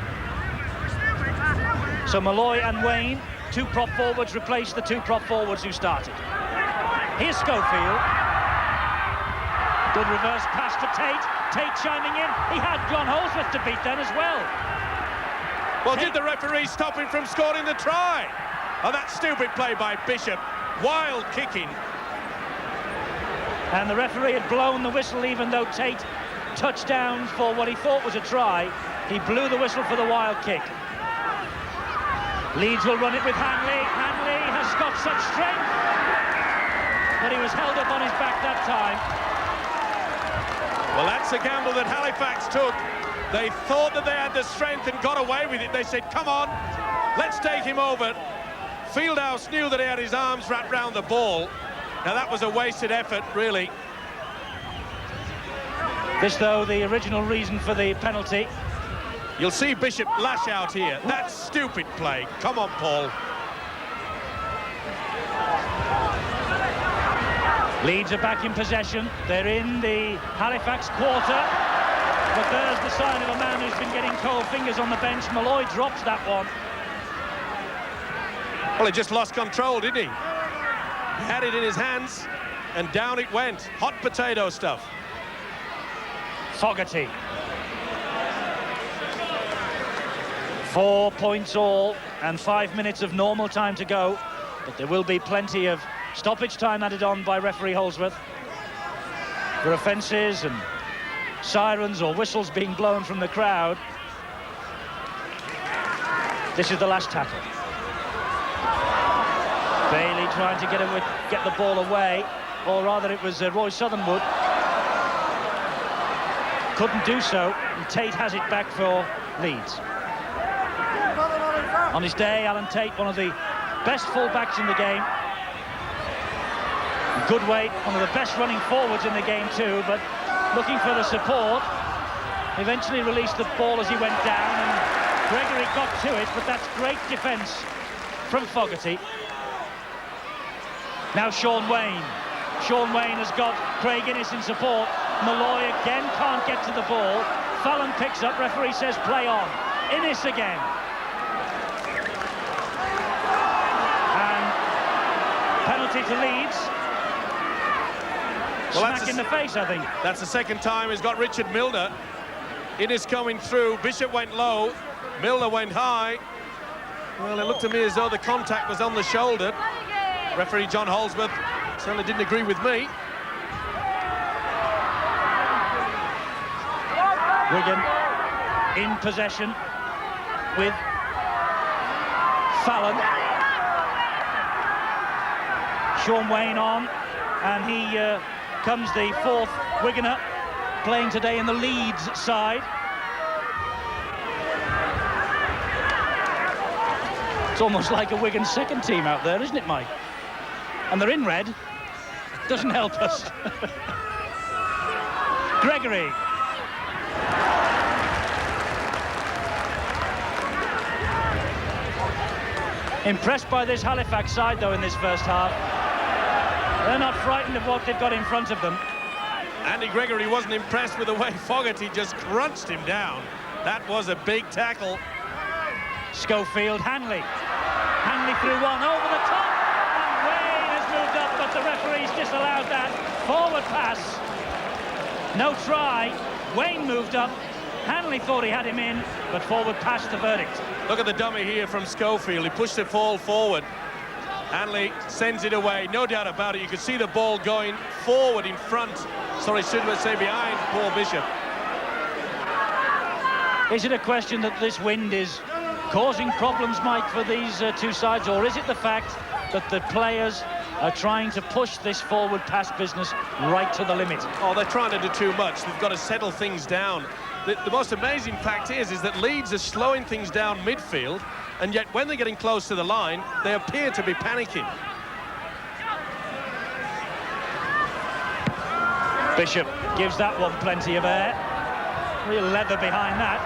So Malloy and Wayne, two prop forwards, replace the two prop forwards who started. Here's Schofield. Good reverse pass to Tate. Tate chiming in. He had John Holsworth to beat then as well. Well, did the referee stop him from scoring the try? Oh, that stupid play by Bishop. Wild kicking. And the referee had blown the whistle even though Tate touched down for what he thought was a try. He blew the whistle for the wild kick. Leeds will run it with Hanley. Hanley has got such strength, but he was held up on his back that time. Well, that's a gamble that Halifax took. They thought that they had the strength and got away with it. They said, come on, let's take him over. Fieldhouse knew that he had his arms wrapped round the ball. Now, that was a wasted effort, really. This, though, the original reason for the penalty. You'll see Bishop lash out here. That stupid play. Come on, Paul. Leeds are back in possession. They're in the Halifax quarter. But there's the sign of a man who's been getting cold fingers on the bench. Malloy drops that one. Well, he just lost control, didn't he? He had it in his hands, and down it went. Hot potato stuff. Fogarty. 4 points all, and 5 minutes of normal time to go. But there will be plenty of stoppage time added on by referee Holsworth for offences and sirens or whistles being blown from the crowd. This is the last tackle. Bailey trying to get the ball away, or rather it was Roy Southernwood. Couldn't do so, and Tate has it back for Leeds. On his day, Alan Tate, one of the best full-backs in the game. Good weight, one of the best running forwards in the game too, but looking for the support. Eventually released the ball as he went down, and Gregory got to it, but that's great defence from Fogarty. Now Sean Wayne. Sean Wayne has got Craig Innes in support. Malloy again can't get to the ball. Fallon picks up, referee says play on. Innes again. And penalty to Leeds. Well, smack in the face, I think. That's the second time he's got Richard Milner. Innes coming through. Bishop went low. Milner went high. Well, it looked to me as though the contact was on the shoulder. Referee John Holsworth certainly didn't agree with me. Wigan in possession with Fallon. Sean Wayne on, and he comes the fourth Wiganer playing today in the Leeds side. It's almost like a Wigan second team out there, isn't it, Mike? And they're in red. Doesn't help us. Gregory. Impressed by this Halifax side, though, in this first half. They're not frightened of what they've got in front of them. Andy Gregory wasn't impressed with the way Fogarty just crunched him down. That was a big tackle. Schofield, Hanley. Hanley threw one over the top. And Wayne has moved up, but the referee's disallowed that. Forward pass. No try. Wayne moved up. Hanley thought he had him in, but forward pass the verdict. Look at the dummy here from Schofield. He pushed the ball forward. Hanley sends it away, no doubt about it. You could see the ball going forward in front. Sorry, should I say behind Paul Bishop. Is it a question that this wind is causing problems, Mike, for these two sides, or is it the fact that the players are trying to push this forward pass business right to the limit? Oh, they're trying to do too much. They've got to settle things down. The most amazing fact is that Leeds are slowing things down midfield, and yet when they're getting close to the line, they appear to be panicking. Bishop gives that one plenty of air. Real leather behind that.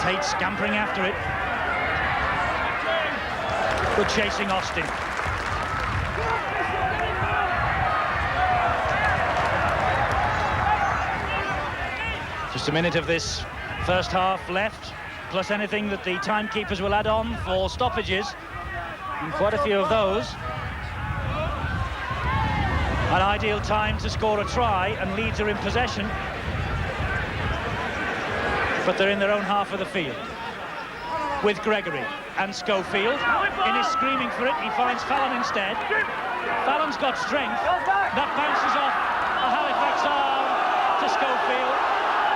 Tate scampering after it. Good chasing Austin. Just a minute of this first half left, plus anything that the timekeepers will add on for stoppages, and quite a few of those. An ideal time to score a try, and Leeds are in possession, but they're in their own half of the field. With Gregory and Schofield. In his screaming for it, he finds Fallon instead. Fallon's got strength. That bounces off a Halifax arm to Schofield.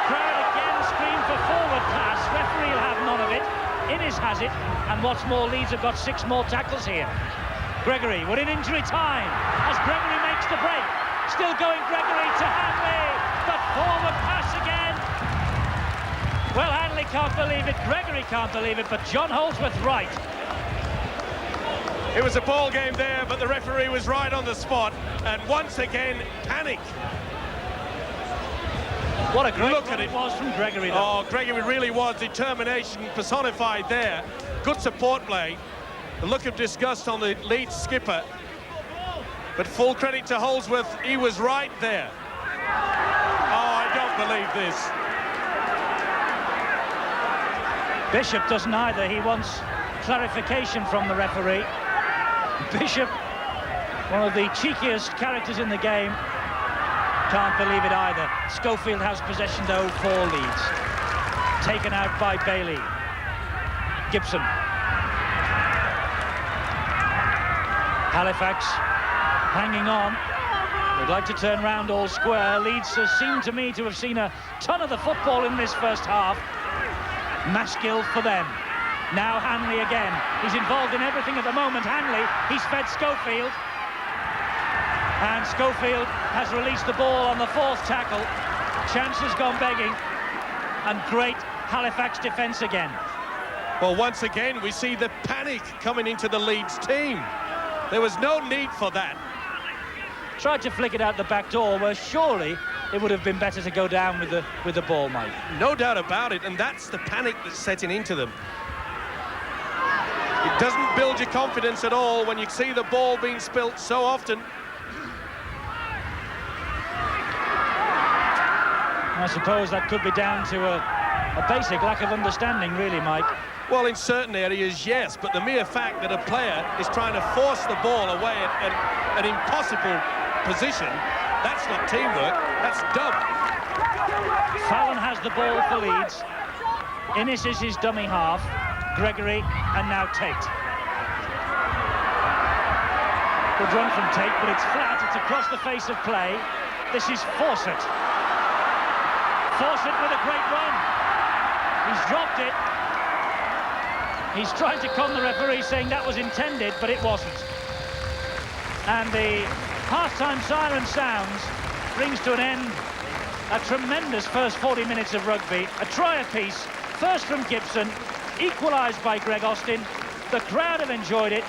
Crowd again scream for forward pass. Referee will have none of it. Innes has it, and what's more, Leeds have got 6 more tackles here. Gregory, we're in injury time as Gregory makes the break. Still going Gregory to Hanley, but forward pass again. Well, Hanley can't believe it, Gregory can't believe it, but John Holdsworth right. It was a ball game there, but the referee was right on the spot, and once again, panic. What a great look at it was from Gregory, though. Oh, Gregory really was determination personified there. Good support play. The look of disgust on the Leeds skipper. But full credit to Holdsworth, he was right there. Oh, I don't believe this. Bishop doesn't either. He wants clarification from the referee. Bishop, one of the cheekiest characters in the game, can't believe it either. Schofield has possession, though, for Leeds. Taken out by Bailey. Gibson. Halifax hanging on. They'd like to turn round all square. Leeds has seemed to me to have seen a ton of the football in this first half. Maskill for them. Now Hanley again. He's involved in everything at the moment. Hanley, he's fed Schofield. And Schofield has released the ball on the 4th tackle. Chance has gone begging. And great Halifax defence again. Well, once again, we see the panic coming into the Leeds team. There was no need for that. Tried to flick it out the back door, where surely it would have been better to go down with the ball, Mike. No doubt about it, and that's the panic that's setting into them. It doesn't build your confidence at all when you see the ball being spilt so often. I suppose that could be down to a basic lack of understanding, really, Mike. Well, in certain areas, yes, but the mere fact that a player is trying to force the ball away at an impossible position, that's not teamwork, that's dumb. Fallon has the ball for Leeds. Innes is his dummy half. Gregory, and now Tate. Good run from Tate, but it's flat, it's across the face of play. This is Fawcett. Fawcett with a great run. He's dropped it. He's trying to con the referee, saying that was intended, but it wasn't. And the half-time siren sounds, brings to an end a tremendous first 40 minutes of rugby. A try apiece, first from Gibson, equalised by Greg Austin. The crowd have enjoyed it.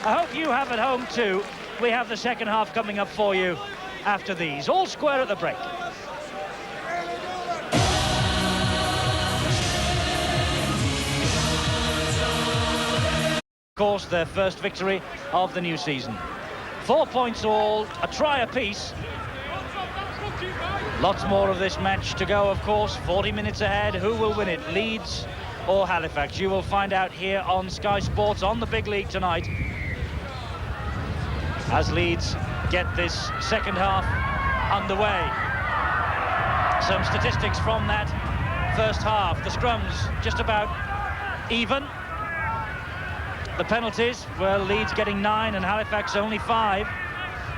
I hope you have at home too. We have the second half coming up for you after these. All square at the break. Of course, their first victory of the new season. 4 points all, a try apiece. Lots more of this match to go, of course. 40 minutes ahead. Who will win it, Leeds or Halifax? You will find out here on Sky Sports on the Big League tonight, as Leeds get this second half underway. Some statistics from that first half. The scrums just about even. The penalties, well, Leeds getting 9 and Halifax only 5.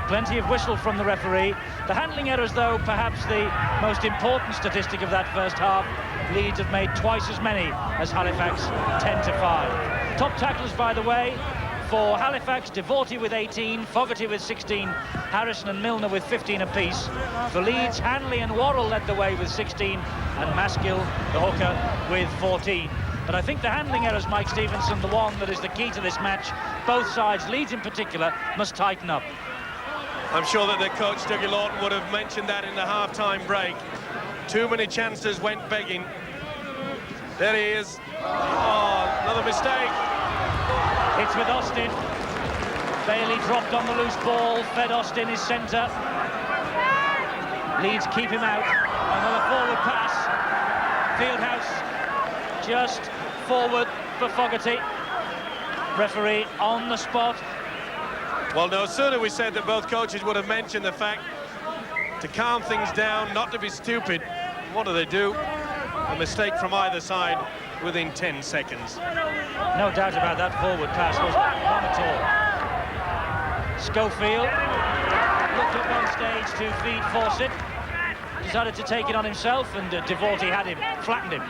Plenty of whistle from the referee. The handling errors, though, perhaps the most important statistic of that first half. Leeds have made twice as many as Halifax, 10-5. Top tacklers, by the way, for Halifax, Devorty with 18, Fogarty with 16, Harrison and Milner with 15 apiece. For Leeds, Hanley and Worrell led the way with 16, and Maskill, the hooker, with 14. But I think the handling errors, Mike Stevenson, the one that is the key to this match. Both sides, Leeds in particular, must tighten up. I'm sure that their coach, Dougie Lawton, would have mentioned that in the half-time break. Too many chances went begging. There he is. Oh, another mistake. It's with Austin. Bailey dropped on the loose ball. Fed Austin his centre. Leeds keep him out. Another forward pass. Fieldhouse just forward for Fogarty. Referee on the spot. Well, no sooner we said that both coaches would have mentioned the fact to calm things down, not to be stupid. What do? A mistake from either side within 10 seconds. No doubt about that forward pass, was there? None at all. Schofield looked up on stage to feed Fawcett. Decided to take it on himself, and Devorty had him, flattened him.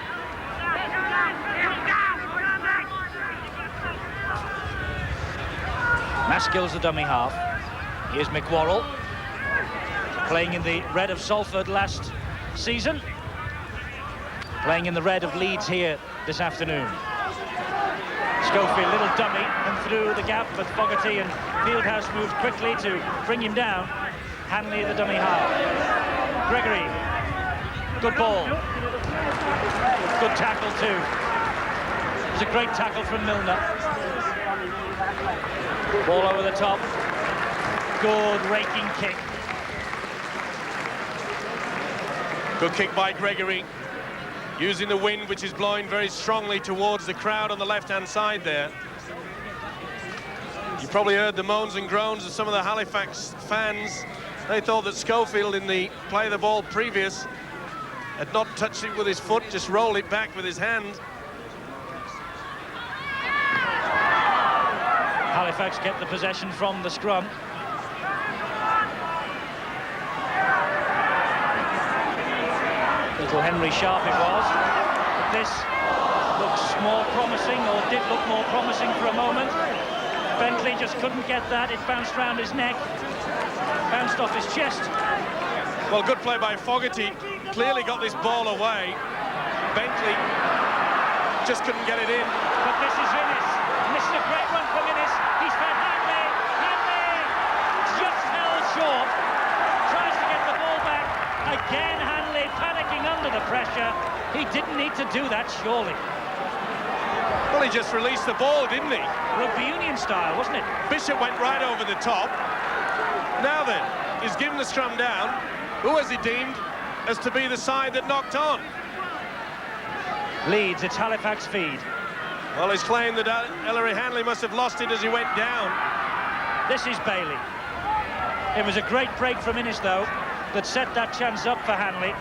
Maskell's the dummy half. Here's McWarrell, playing in the red of Salford last season, playing in the red of Leeds here this afternoon. Schofield, little dummy, and through the gap, but Fogarty and Fieldhouse moved quickly to bring him down. Hanley, the dummy half. Gregory, good ball. Good tackle too. It was a great tackle from Milner. Ball over the top. Good raking kick. Good kick by Gregory, using the wind, which is blowing very strongly towards the crowd on the left-hand side there. You probably heard the moans and groans of some of the Halifax fans. They thought that Schofield, in the play of the ball previous, had not touched it with his foot, just rolled it back with his hand. Halifax get the possession from the scrum. Little Henry Sharp it was. But this looks more promising, or did look more promising for a moment. Bentley just couldn't get that. It bounced round his neck, bounced off his chest. Well, good play by Fogarty. Clearly got this ball away. Bentley just couldn't get it in. But this is Innes. And this is a great run from Innes. He's fed Hanley. Hanley just held short. Tries to get the ball back. Again, Hanley panicking under the pressure. He didn't need to do that, surely. Well, he just released the ball, didn't he? Rugby union style, wasn't it? Bishop went right over the top. Now then, he's given the scrum down. Who has he deemed as to be the side that knocked on? Leeds, it's Halifax feed. Well, he's claimed that Ellery Hanley must have lost it as he went down. This is Bailey. It was a great break from Innes, though, that set that chance up for Hanley.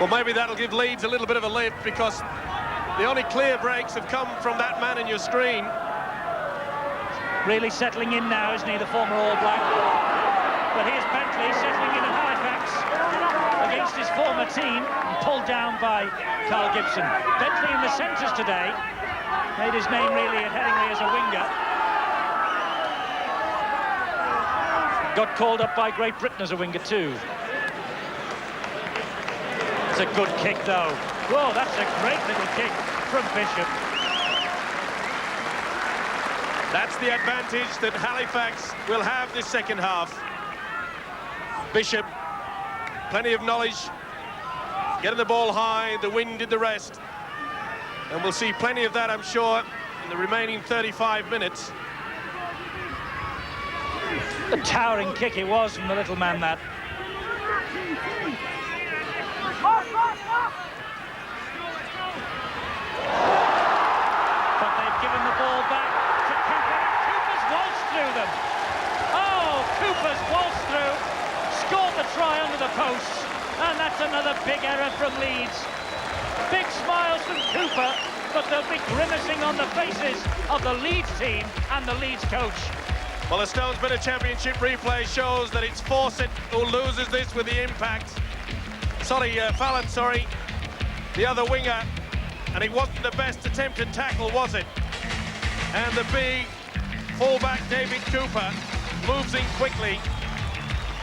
Well, maybe that'll give Leeds a little bit of a lift, because the only clear breaks have come from that man in your screen. Really settling in now, isn't he, the former All Black? But here's Bentley settling in at Halifax against his former team, and pulled down by Carl Gibson. Bentley in the centres today, made his name really at Headingley as a winger. Got called up by Great Britain as a winger too. It's a good kick though. Whoa, that's a great little kick from Bishop. That's the advantage that Halifax will have this second half. Bishop, plenty of knowledge, getting the ball high, the wind did the rest. And we'll see plenty of that, I'm sure, in the remaining 35 minutes. A towering kick it was from the little man, that. But they've given the ball back to Cooper. Cooper's waltzed through them. Oh, Cooper's waltzed through, scored the try under the posts, and that's another big error from Leeds. Big smiles from Cooper, but they'll be grimacing on the faces of the Leeds team and the Leeds coach. Well, the Stones Bit of Championship replay shows that it's Fawcett who loses this with the impact. Fallon, the other winger, and it wasn't the best attempted tackle, was it? And the big fullback David Cooper moves in quickly.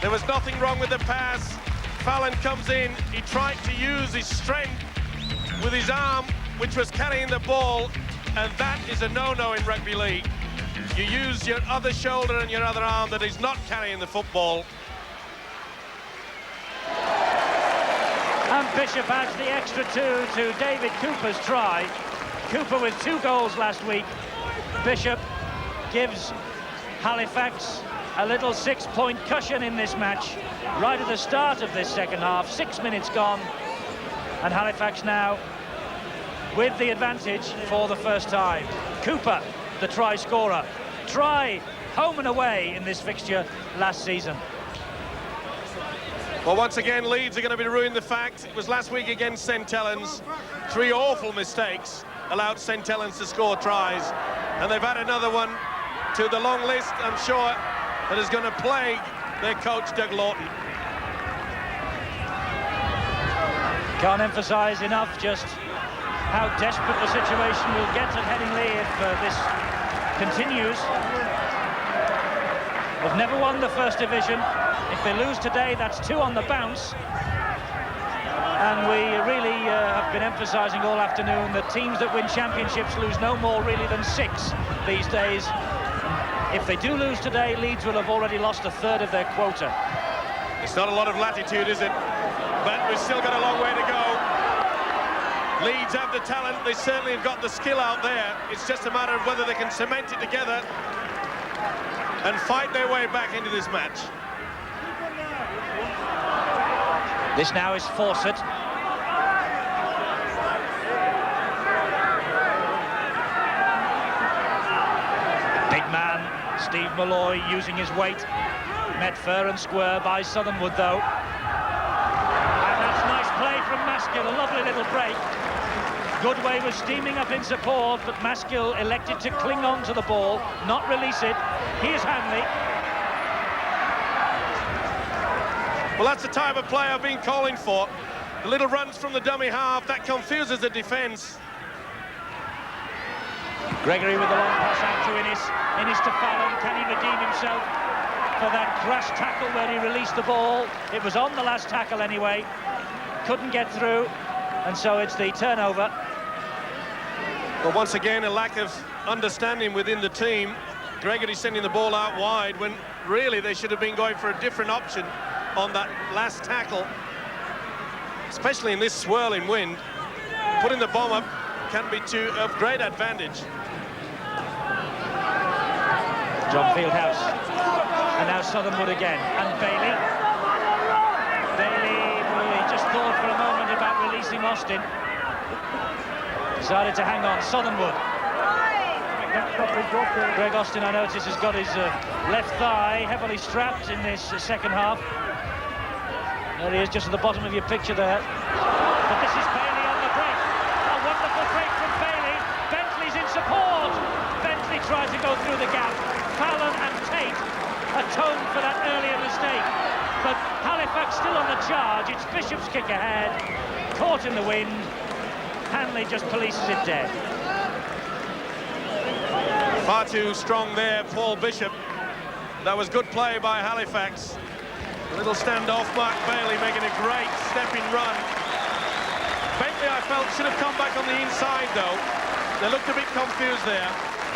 There was nothing wrong with the pass. Fallon comes in, he tried to use his strength with his arm, which was carrying the ball, and that is a no-no in rugby league. You use your other shoulder and your other arm that is not carrying the football. And Bishop adds the extra 2 to David Cooper's try. Cooper with 2 goals last week. Bishop gives Halifax a little 6-point cushion in this match right at the start of this second half. 6 minutes gone, and Halifax now with the advantage for the first time. Cooper, the try scorer. Try home and away in this fixture last season. Well, once again, Leeds are going to be ruining the fact. It was last week against St Helens. 3 awful mistakes allowed St Helens to score tries, and they've had another one to the long list, I'm sure, that is going to plague their coach, Doug Lawton. Can't emphasise enough just how desperate the situation will get at Headingley if this continues. They've never won the First Division. If they lose today, that's 2 on the bounce. And we really have been emphasising all afternoon that teams that win championships lose no more really than 6 these days. If they do lose today, Leeds will have already lost a third of their quota. It's not a lot of latitude, is it? But we've still got a long way to go. Leeds have the talent, they certainly have got the skill out there. It's just a matter of whether they can cement it together and fight their way back into this match. This now is Fawcett. Big man, Steve Malloy using his weight. Met fair and square by Southernwood, though. And that's nice play from Maskill, a lovely little break. Goodway was steaming up in support, but Maskill elected to cling on to the ball, not release it. Here's Hanley. Well, that's the type of play I've been calling for. The little runs from the dummy half, that confuses the defence. Gregory with the long pass out to Innes. Innes to Fallon. Can he redeem himself for that crash tackle where he released the ball? It was on the last tackle anyway. Couldn't get through, and so it's the turnover. Well, once again, a lack of understanding within the team. Gregory sending the ball out wide when really they should have been going for a different option on that last tackle, especially in this swirling wind. Putting the bomb up can be of great advantage. John Fieldhouse, and now Southernwood again, and Bailey. Bailey, well, he just thought for a moment about releasing Austin. Decided to hang on. Southernwood. Greg Austin, I notice, has got his left thigh heavily strapped in this second half. There he is, just at the bottom of your picture there. But this is Bailey on the break. A wonderful break from Bailey. Bentley's in support. Bentley tried to go through the gap. Fallon and Tate atoned for that earlier mistake. But Halifax still on the charge. It's Bishop's kick ahead. Caught in the wind. Hanley just polices it dead. Far too strong there, Paul Bishop. That was good play by Halifax. A little standoff, Mark Bailey making a great stepping run. Bentley, I felt, should have come back on the inside, though. They looked a bit confused there.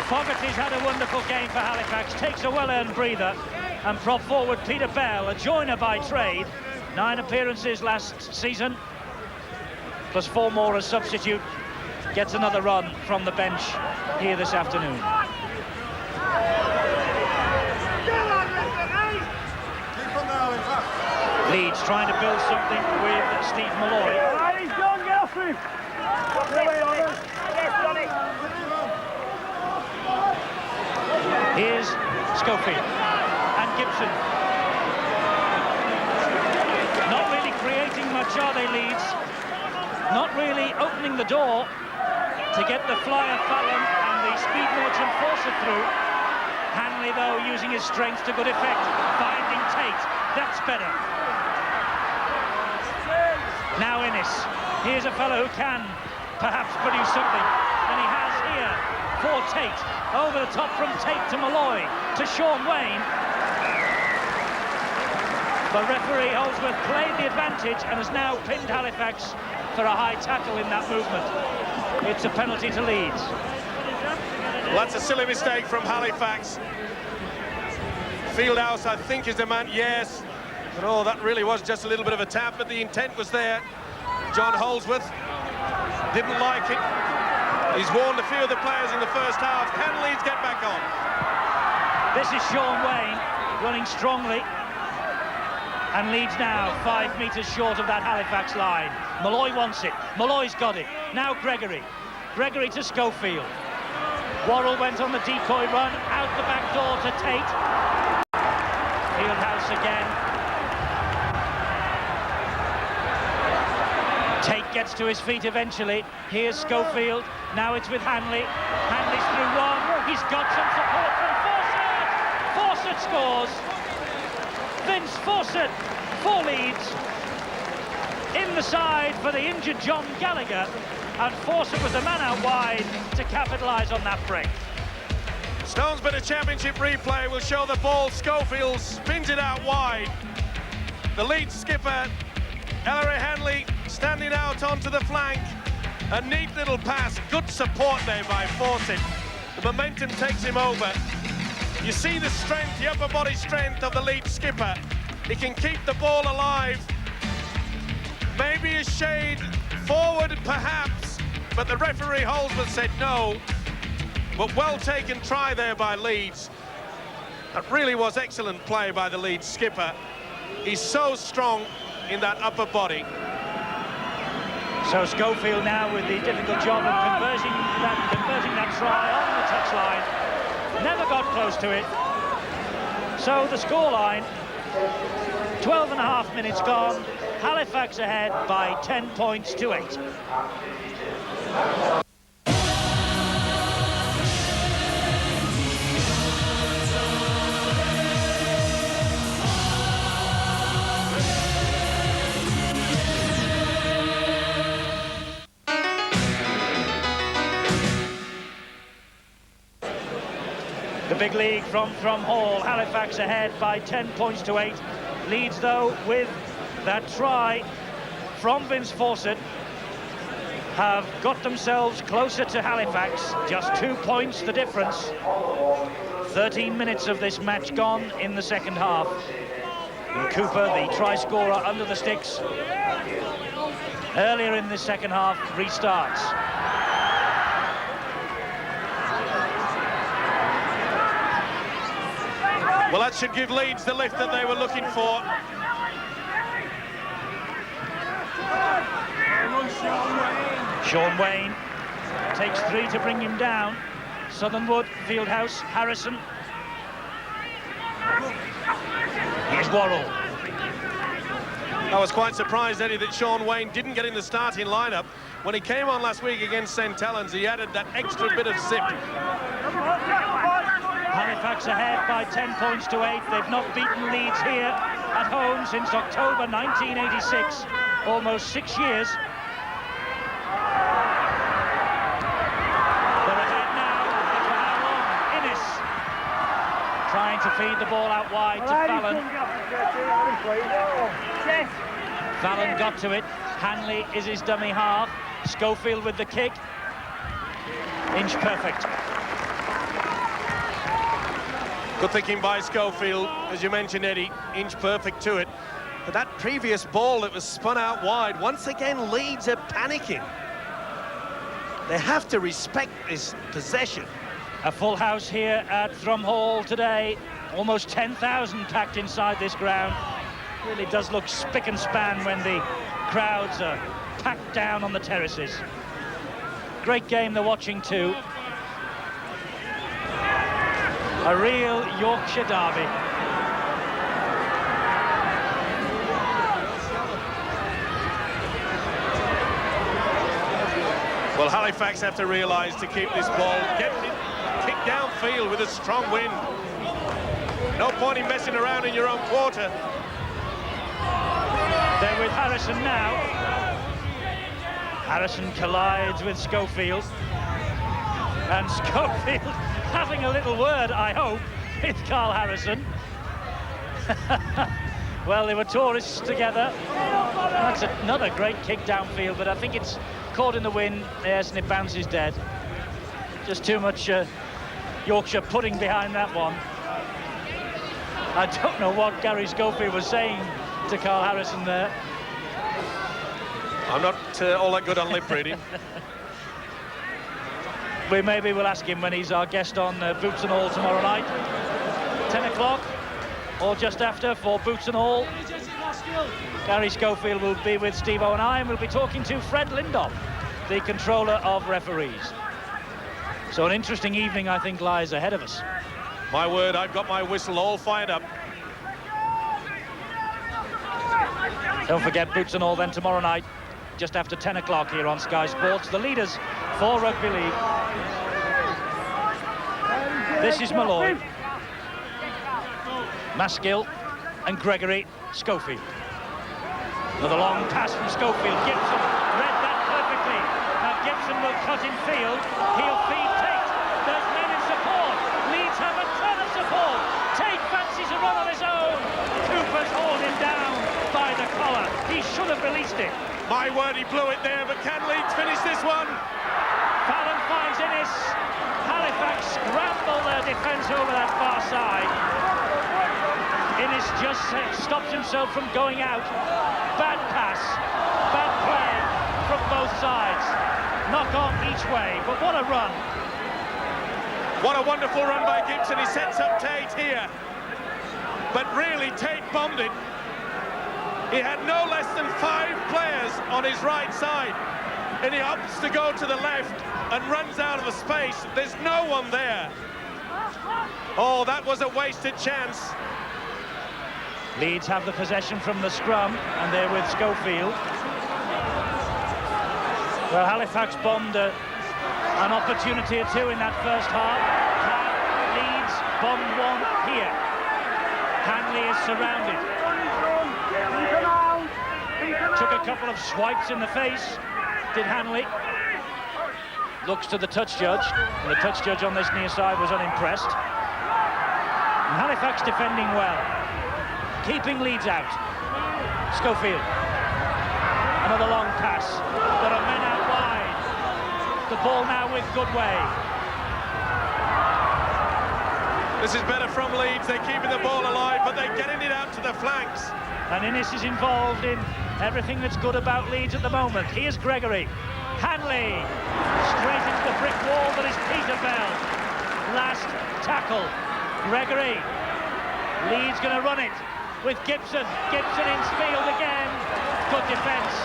Fogarty's had a wonderful game for Halifax. Takes a well-earned breather. And prop forward Peter Bell, a joiner by trade. 9 appearances last season, plus 4 more as substitute. Gets another run from the bench here this afternoon. Leeds trying to build something with Steve Malloy. Here's Schofield and Gibson. Not really creating much, are they, Leeds? Not really opening the door to get the flyer Fallon and the speed merchant Fawcett through. Hanley, though, using his strength to good effect, finding Tate. That's better. Now Innes. Here's a fellow who can perhaps produce something. And he has here for Tate. Over the top from Tate to Malloy to Sean Wayne. The referee Holdsworth played the advantage and has now pinned Halifax for a high tackle in that movement. It's a penalty to Leeds. Well, that's a silly mistake from Halifax. Fieldhouse, I think, is the man. Yes. But oh, that really was just a little bit of a tap, but the intent was there. John Holdsworth didn't like it. He's warned a few of the players in the first half. Can Leeds get back on? This is Sean Wayne running strongly. And Leeds now 5 metres short of that Halifax line. Malloy wants it. Malloy's got it. Now Gregory. Gregory to Schofield. Worrell went on the decoy run, out the back door to Tate. Fieldhouse again. Tate gets to his feet eventually. Here's Schofield. Now it's with Hanley. Hanley's through one. He's got some support from Fawcett. Fawcett scores. Vince Fawcett for Leeds. In the side for the injured John Gallagher. And Fawcett was the man out wide to capitalise on that break. Stone's bit of championship replay will show the ball. Schofield spins it out wide. The Leeds skipper, Ellery Hanley, standing out onto the flank. A neat little pass, good support there by Fawcett. The momentum takes him over. You see the strength, the upper body strength of the Leeds skipper. He can keep the ball alive. Maybe a shade forward, perhaps, but the referee Holdsworth said no. But well taken try there by Leeds. That really was excellent play by the Leeds skipper. He's so strong in that upper body. So Schofield now with the difficult job of converting that try on the touchline. Never got close to it. So the scoreline, 12.5 minutes gone. Halifax ahead by 10 points to 8. The big league from Hall. Halifax ahead by 10 points to 8. Leeds, though, with that try from Vince Fawcett, have got themselves closer to Halifax. Just 2 points the difference. 13 minutes of this match gone in the second half. And Cooper, the try scorer, under the sticks earlier in the second half, restarts. Well, that should give Leeds the lift that they were looking for. Sean Wayne takes 3 to bring him down. Southernwood, Fieldhouse, Harrison. Here's Worrell. I was quite surprised, Eddie, that Sean Wayne didn't get in the starting lineup. When he came on last week against St Helens, he added that extra bit of zip. Halifax ahead by 10 points to 8. They've not beaten Leeds here at home since October 1986. Almost 6 years. They're ahead now. But for how long? Innes trying to feed the ball out wide to Fallon. Fallon got to it. Hanley is his dummy half. Schofield with the kick. Inch perfect. Good thinking by Schofield, as you mentioned, Eddie, inch perfect to it. But that previous ball that was spun out wide, once again, Leeds are panicking. They have to respect this possession. A full house here at Thrum Hall today. Almost 10,000 packed inside this ground. Really does look spick and span when the crowds are packed down on the terraces. Great game they're watching too. A real Yorkshire derby. Well, Halifax have to realise to keep this ball, get it kicked downfield with a strong wind. No point in messing around in your own quarter. They're with Harrison now. Harrison collides with Schofield. And Schofield having a little word, I hope, with Carl Harrison. Well, they were tourists together. That's another great kick downfield, but I think it's caught in the wind. Yes, and it bounces dead. Just too much Yorkshire pudding behind that one. I don't know what Gary Schofield was saying to Carl Harrison there. I'm not all that good on lip reading. Maybe we'll ask him when he's our guest on Boots and All tomorrow night. 10 o'clock or just after for Boots and All. Gary Schofield will be with Steve-O and I, and we'll be talking to Fred Lindop, the controller of referees. So an interesting evening, I think, lies ahead of us. My word, I've got my whistle all fired up. Don't forget Boots and All then tomorrow night, just after 10 o'clock here on Sky Sports. The leaders for Rugby League. This is Malloy, Maskill and Gregory. Schofield. Another long pass from Schofield. Gibson read that perfectly. Now Gibson will cut in field. He'll feed Tate. There's men in support. Leeds have a ton of support. Tate fancies a run on his own. Cooper's hauled him down by the collar. He should have released it. My word, he blew it there, but can Leeds finish this one? Fallon finds Innes. Halifax scramble their defence over that far side. Innes just stops himself from going out. Bad pass, bad play from both sides. Knock on each way, but what a run. What a wonderful run by Gibson. He sets up Tate here. But really, Tate bombed it. He had no less than 5 players on his right side. And he opts to go to the left and runs out of the space. There's no one there. Oh, that was a wasted chance. Leeds have the possession from the scrum, and they're with Schofield. Well, Halifax bombed an opportunity or two in that first half. Leeds bombed one here. Hanley is surrounded. Took a couple of swipes in the face, did Hanley. Looks to the touch judge, and the touch judge on this near side was unimpressed. And Halifax defending well, keeping Leeds out. Schofield. Another long pass. There are men out wide. The ball now with Goodway. This is better from Leeds. They're keeping the ball alive, but they're getting it out to the flanks. And Innes is involved in everything that's good about Leeds at the moment. Here's Gregory. Hanley. Straight into the brick wall that is Peterbell. Last tackle. Gregory. Leeds going to run it with Gibson. Gibson in field again. Good defence.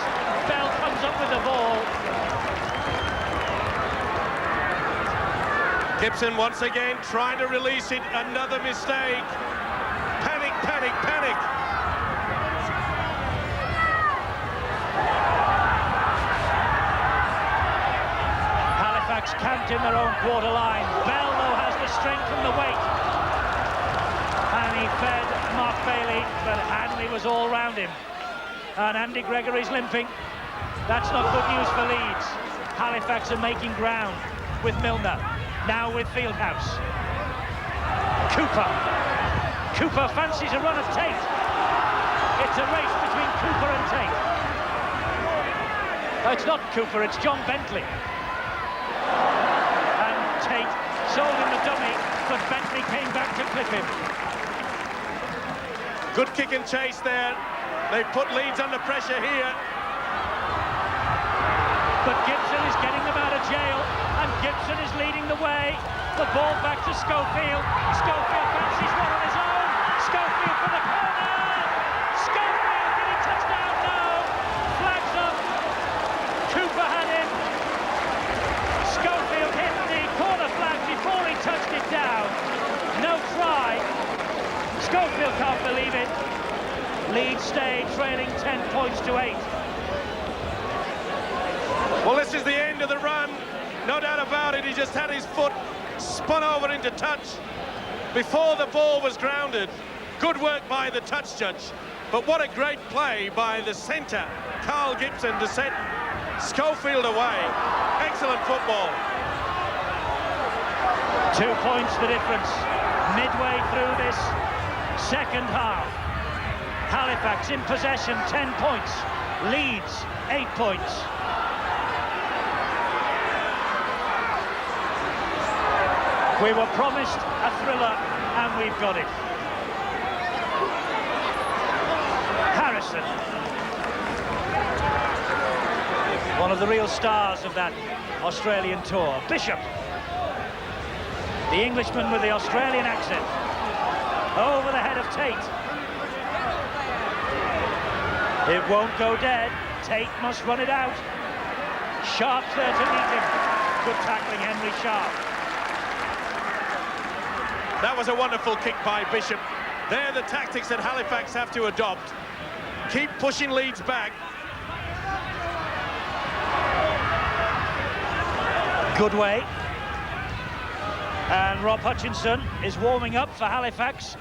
Bell comes up with the ball. Gibson once again trying to release it. Another mistake. Panic, panic, panic. Halifax camped in their own quarter line. Bell, though, has the strength and the weight. And he fed Mark Bailey, but Hanley was all round him. And Andy Gregory's limping. That's not good news for Leeds. Halifax are making ground with Milner. Now with Fieldhouse. Cooper. Cooper fancies a run at Tate. It's a race between Cooper and Tate. It's not Cooper, it's John Bentley. And Tate sold him the dummy, but Bentley came back to clip him. Good kick and chase there. They put Leeds under pressure here. But Gibson is getting them out of jail, and Gibson is leading the way. The ball back to Schofield. Schofield fancies one on his own. Schofield for the corner. Schofield getting touchdown now. Flags up. Cooper had him. Schofield hit the corner flag before he touched it down. No try. Schofield can't believe it. Leeds stay trailing 10 points to 8. Well, this is the end of the run. No doubt about it. He just had his foot spun over into touch before the ball was grounded. Good work by the touch judge. But what a great play by the centre, Carl Gibson, to set Schofield away. Excellent football. 2 points the difference. Midway through this second half. Halifax in possession, 10 points. Leeds, 8 points. We were promised a thriller, and we've got it. Harrison. One of the real stars of that Australian tour. Bishop, the Englishman with the Australian accent, over the head of Tate. It won't go dead. Tate must run it out. Sharp's there to meet him. Good tackling, Henry Sharp. That was a wonderful kick by Bishop. They're the tactics that Halifax have to adopt. Keep pushing Leeds back. Good way. And Rob Hutchinson is warming up for Halifax.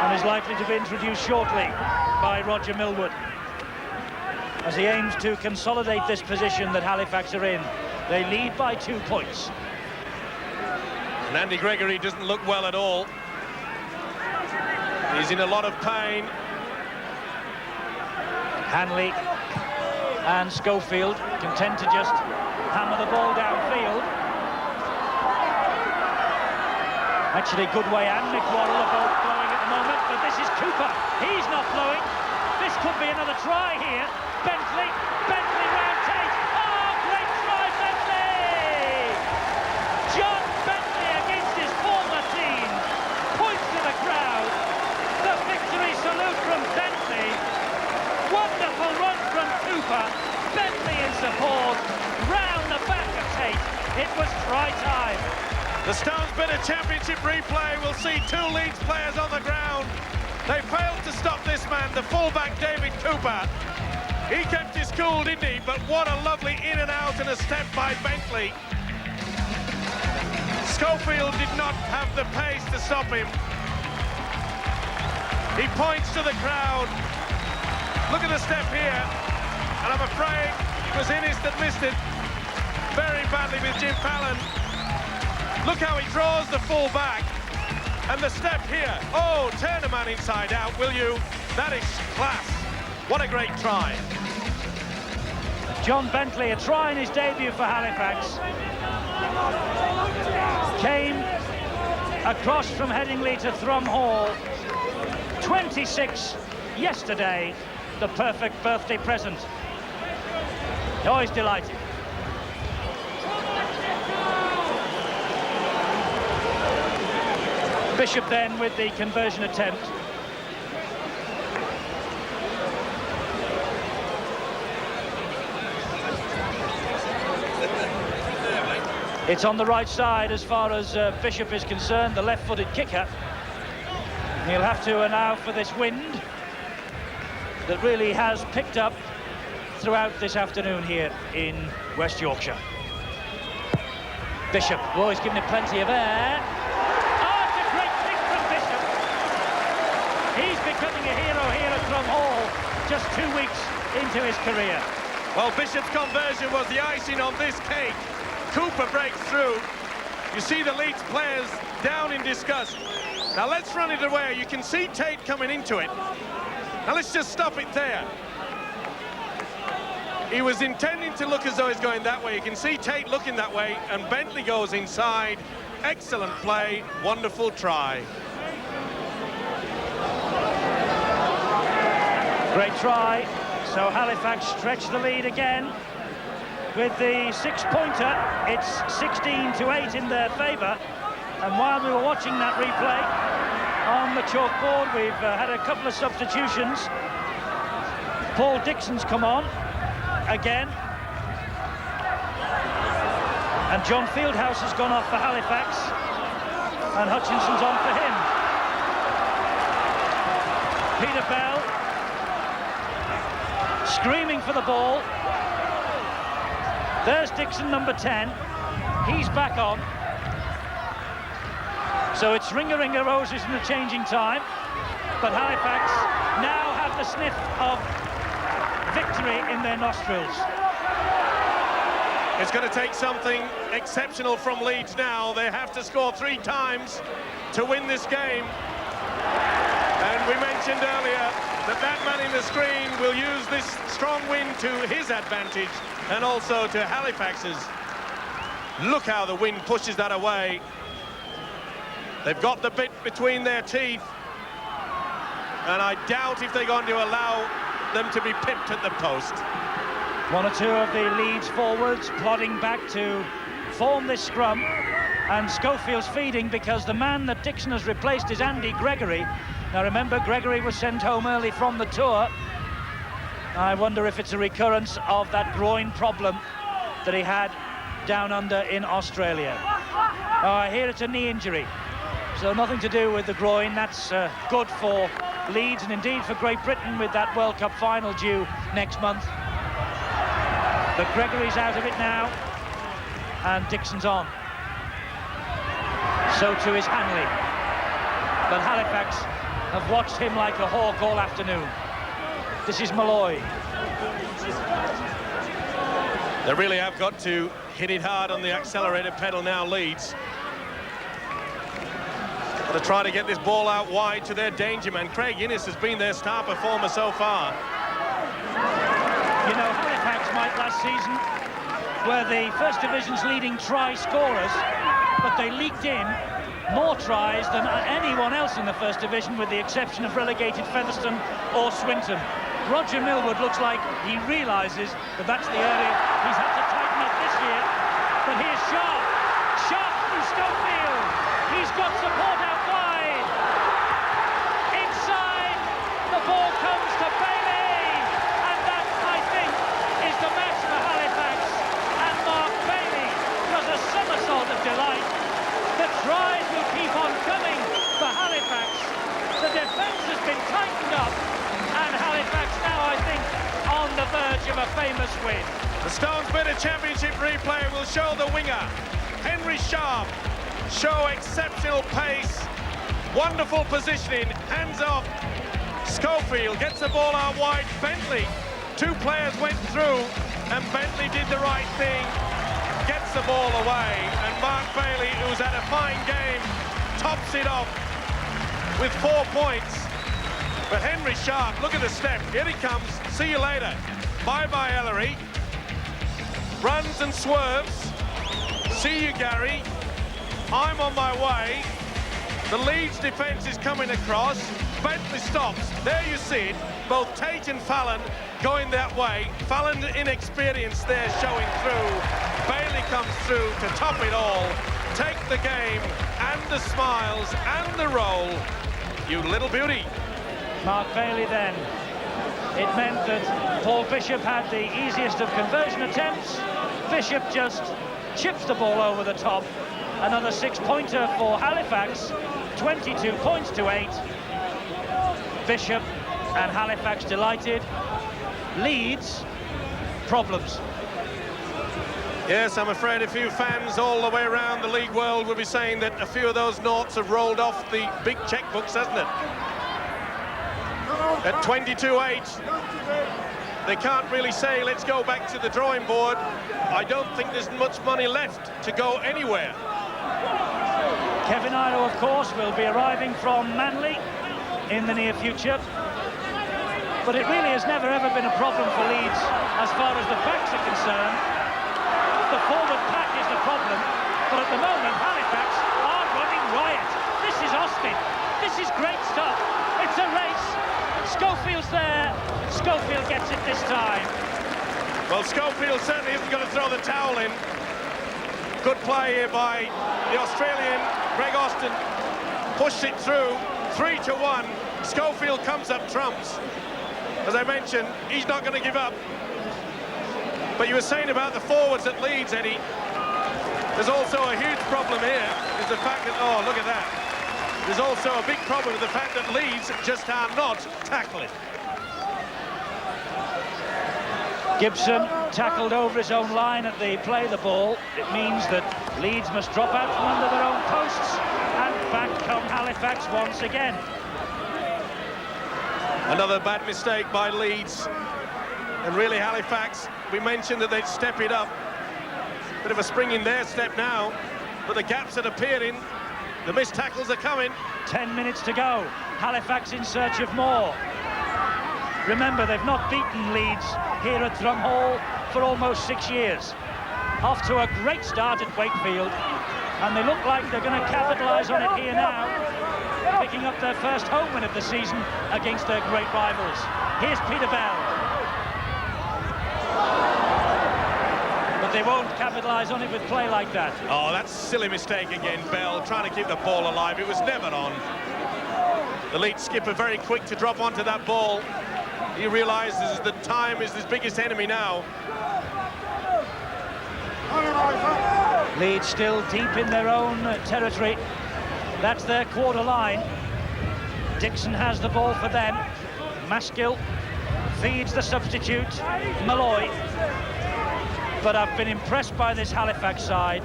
And is likely to be introduced shortly by Roger Millwood, as he aims to consolidate this position that Halifax are in. They lead by 2 points. And Andy Gregory doesn't look well at all. He's in a lot of pain. Hanley and Schofield content to just hammer the ball downfield. Actually, Goodway and McWaddle are both blowing at the moment, but this is Cooper. He's not blowing. This could be another try here. Bentley round Tate. Oh, great try, Bentley! John Bentley against his former team. Points to the crowd. The victory salute from Bentley. Wonderful run from Cooper. Bentley in support. Round the back of Tate. It was try time. The Stones Bitter Championship replay will see 2 Leeds players on the ground. They failed to stop this man, the fullback David Cooper. He kept his cool, didn't he? But what a lovely in and out and a step by Bentley. Schofield did not have the pace to stop him. He points to the crowd. Look at the step here. And I'm afraid it was Innes that missed it very badly with Jim Fallon. Look how he draws the full back. And the step here. Oh, turn a man inside out, will you? That is class. What a great try. John Bentley, a try in his debut for Halifax. Came across from Headingley to Thrum Hall. 26 yesterday. The perfect birthday present. Oh, he's delighted. Bishop then with the conversion attempt. It's on the right side as far as Bishop is concerned, the left-footed kicker. He'll have to allow for this wind that really has picked up throughout this afternoon here in West Yorkshire. Bishop, oh, he's given it plenty of air. He's becoming a hero here at Thrum Hall, just 2 weeks into his career. Well, Bishop's conversion was the icing on this cake. Cooper breaks through. You see the Leeds players down in disgust. Now let's run it away. You can see Tate coming into it. Now let's just stop it there. He was intending to look as though he's going that way. You can see Tate looking that way, and Bentley goes inside. Excellent play, wonderful try. Great try. So Halifax stretch the lead again with the 6-pointer. It's 16-8 in their favour. And while we were watching that replay on the chalkboard, we've had a couple of substitutions. Paul Dixon's come on again. And John Fieldhouse has gone off for Halifax. And Hutchinson's on for him. Peter Bell screaming for the ball. There's Dixon, number 10. He's back on. So it's ring-a-ring-a roses in the changing time. But Halifax now have the sniff of victory in their nostrils. It's going to take something exceptional from Leeds now. They have to score 3 times to win this game. And we mentioned earlier that man in the screen will use this strong wind to his advantage and also to Halifax's. Look how the wind pushes that away. They've got the bit between their teeth, and I doubt if they're going to allow them to be pipped at the post. One or two of the Leeds forwards plodding back to form this scrum, and Schofield's feeding because the man that Dixon has replaced is Andy Gregory. Now remember, Gregory was sent home early from the tour. I wonder if it's a recurrence of that groin problem that he had down under in Australia. I hear it's a knee injury, so nothing to do with the groin. That's good for Leeds and indeed for Great Britain with that World Cup final due next month. But Gregory's out of it now, and Dixon's on. So too is Hanley. But Halifax have watched him like a hawk all afternoon. This is Malloy. They really have got to hit it hard on the accelerator pedal now, Leeds. Got to try to get this ball out wide to their danger man. Craig Innes has been their star performer so far. You know, Halifax might last season were the First Division's leading try scorers, but they leaked in more tries than anyone else in the First Division, with the exception of relegated Featherstone or Swinton. Roger Millwood looks like he realises that that's the area he's had to tighten up this year. But here's Sharp. Sharp through Schofield. He's got support out wide. Inside, the ball comes to Bailey. And that, I think, is the match for Halifax. And Mark Bailey does a somersault of delight. The tries will keep on coming for Halifax. The defence has been tightened up. And Halifax now, I think, on the verge of a famous win. The Stones Bidder Championship replay will show the winger, Henry Sharp, show exceptional pace, wonderful positioning, hands off. Schofield gets the ball out wide. Bentley, two players went through, and Bentley did the right thing, gets the ball away. And Mark Bailey, who's had a fine game, tops it off with 4 points. But Henry Sharp, look at the step. Here he comes. See you later. Bye-bye, Ellery. Runs and swerves. See you, Gary. I'm on my way. The Leeds defence is coming across. Bentley stops. There you see it. Both Tate and Fallon going that way. Fallon inexperienced there showing through. Bailey comes through to top it all. Take the game and the smiles and the roll. You little beauty. Mark Bailey then. It meant that Paul Bishop had the easiest of conversion attempts. Bishop just chips the ball over the top. Another 6-pointer for Halifax. 22 points to 8. Bishop and Halifax delighted. Leeds, problems. Yes, I'm afraid a few fans all the way around the league world will be saying that a few of those noughts have rolled off the big checkbooks, hasn't it? At 22-8, they can't really say, let's go back to the drawing board. I don't think there's much money left to go anywhere. Kevin Ilo, of course, will be arriving from Manly in the near future. But it really has never, ever been a problem for Leeds as far as the backs are concerned. The forward pack is the problem. But at the moment, Halifax are running riot. This is Austin. This is great stuff. It's a race. Schofield's there. Schofield gets it this time. Well, Schofield certainly isn't going to throw the towel in. Good play here by the Australian, Greg Austin. Pushed it through, 3-1. Schofield comes up trumps. As I mentioned, he's not going to give up. But you were saying about the forwards at Leeds, Eddie. There's also a huge problem here, is the fact that, oh, look at that. There's also a big problem with the fact that Leeds just are not tackling. Gibson tackled over his own line at the play of the ball. It means that Leeds must drop out from under their own posts, and back come Halifax once again. Another bad mistake by Leeds. And really Halifax, we mentioned that they'd step it up. Bit of a spring in their step now, but the gaps that appear in, the missed tackles are coming. 10 minutes to go. Halifax in search of more. Remember, they've not beaten Leeds here at Drumhall for almost 6 years. Off to a great start at Wakefield. And they look like they're going to capitalise on it here now, picking up their first home win of the season against their great rivals. Here's Peter Bell. But they won't capitalise on it with play like that. Oh, that's a silly mistake again, Bell, trying to keep the ball alive. It was never on. The Leeds skipper very quick to drop onto that ball. He realises that time is his biggest enemy now. Leeds still deep in their own territory. That's their quarter line. Dixon has the ball for them. Maskill feeds the substitute, Malloy. But I've been impressed by this Halifax side.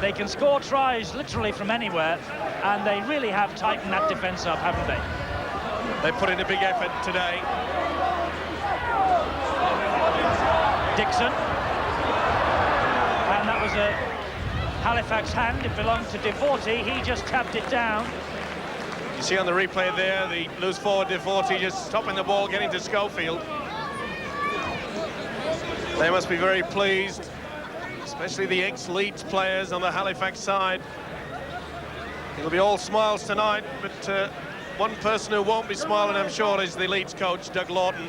They can score tries literally from anywhere, and they really have tightened that defence up, haven't they? They put in a big effort today. Dixon. And that was a Halifax hand. It belonged to Devorty. He just tapped it down. You see on the replay there, the loose forward Devorty just stopping the ball, getting to Schofield. They must be very pleased, especially the ex-Leeds players on the Halifax side. It'll be all smiles tonight, but one person who won't be smiling, I'm sure, is the Leeds coach, Doug Lawton.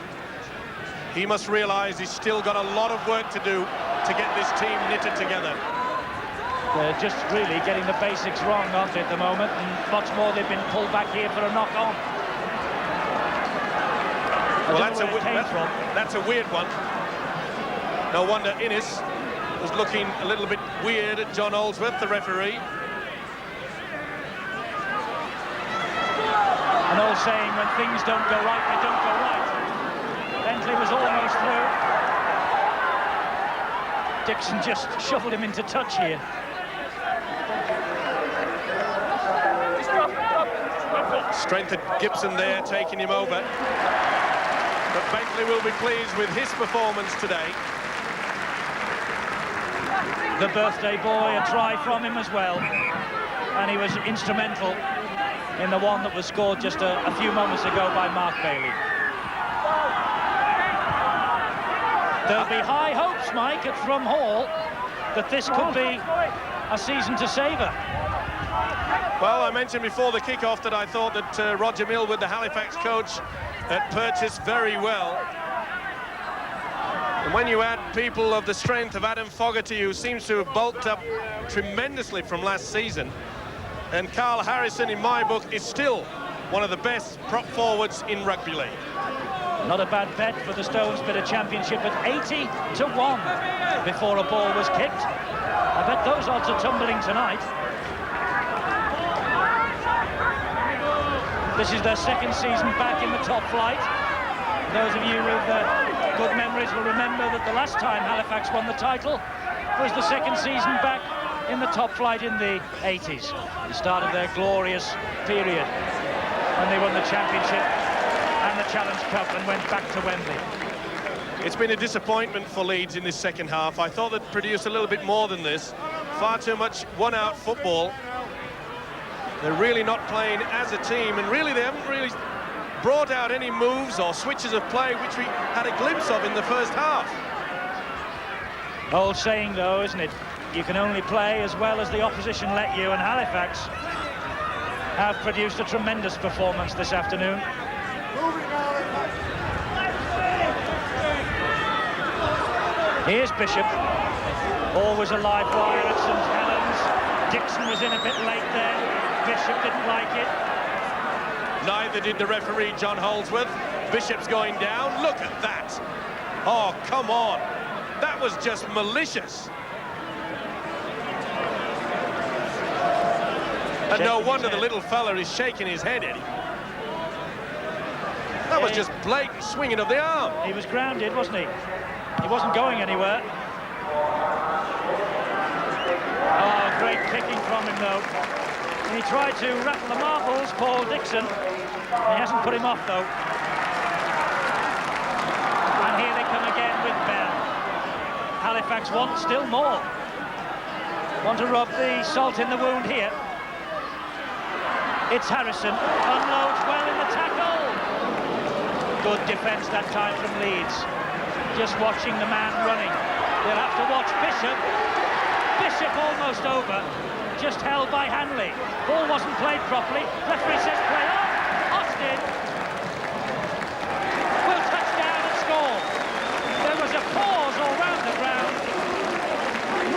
He must realise he's still got a lot of work to do to get this team knitted together. They're just really getting the basics wrong, aren't they, at the moment? And much more, they've been pulled back here for a knock-on. Well, that's a weird one. No wonder Innes was looking a little bit weird at John Oldsworth, the referee. An old saying, when things don't go right, they don't go right. Bentley was almost through. Dixon just shuffled him into touch here. Strength at Gibson there, taking him over. But Bentley will be pleased with his performance today. The birthday boy, a try from him as well. And he was instrumental in the one that was scored just a few moments ago by Mark Bailey. There'll be high hopes, Mike, at Thrum Hall that this could be a season to savour. Well, I mentioned before the kick-off that I thought that Roger Millwood, the Halifax coach, had purchased very well. And when you add people of the strength of Adam Fogarty, who seems to have bulked up tremendously from last season, and Carl Harrison, in my book, is still one of the best prop forwards in rugby league. Not a bad bet for the Stones Bidder Championship at 80-1 before a ball was kicked. I bet those odds are tumbling tonight. This is their second season back in the top flight. Those of you with good memories will remember that the last time Halifax won the title was the second season back in the top flight in the 80s, the start of their glorious period when they won the championship and the Challenge Cup and went back to Wembley. It's been a disappointment for Leeds in this second half. I thought they'd produced a little bit more than this. Far too much one-out football. They're really not playing as a team, and really they haven't really brought out any moves or switches of play which we had a glimpse of in the first half. Old saying, though, isn't it? You can only play as well as the opposition let you, and Halifax have produced a tremendous performance this afternoon. Here's Bishop, always a live wire at St Helens. Dixon was in a bit late there. Bishop didn't like it. Neither did the referee, John Holdsworth. Bishop's going down. Look at that. Oh, come on. That was just malicious. And no wonder the little fella is shaking his head, Eddie. That was just blatant swinging of the arm. He was grounded, wasn't he? He wasn't going anywhere. Oh, great kicking from him, though. And he tried to rattle the marbles, Paul Dixon. He hasn't put him off, though. And here they come again with Bell. Halifax want still more. Want to rub the salt in the wound here. It's Harrison. Unloads well in the tackle. Good defence that time from Leeds. Just watching the man running. They'll have to watch Bishop. Bishop almost over. just held by Hanley. Ball wasn't played properly. Referee says play on. Austin will touch down and score. There was a pause all round the ground.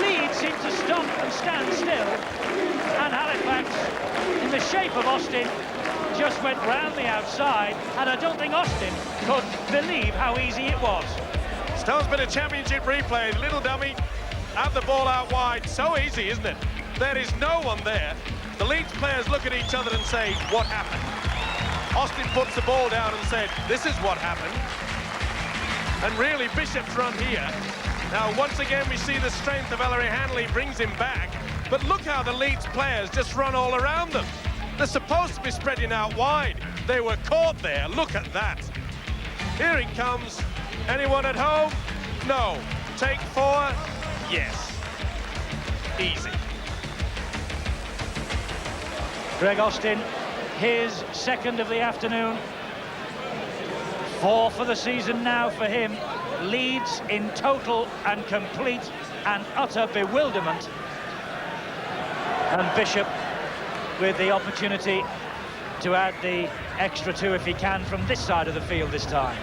Leeds seemed to stop and stand still, and Halifax, in the shape of Austin, just went round the outside, and I don't think Austin could believe how easy it was. Stone's been a championship replay. The little dummy had the ball out wide. So easy, isn't it? There is no one there. The Leeds players look at each other and say, what happened? Austin puts the ball down and said, this is what happened. And really, Bishop's run here. Now, once again, we see the strength of Ellery Hanley brings him back. But look how the Leeds players just run all around them. They're supposed to be spreading out wide. They were caught there. Look at that. Here it comes. Anyone at home? No. Take 4? Yes. Easy. Greg Austin, his second of the afternoon. 4 for the season now for him. Leeds in total and complete and utter bewilderment. And Bishop with the opportunity to add the extra 2 if he can from this side of the field this time.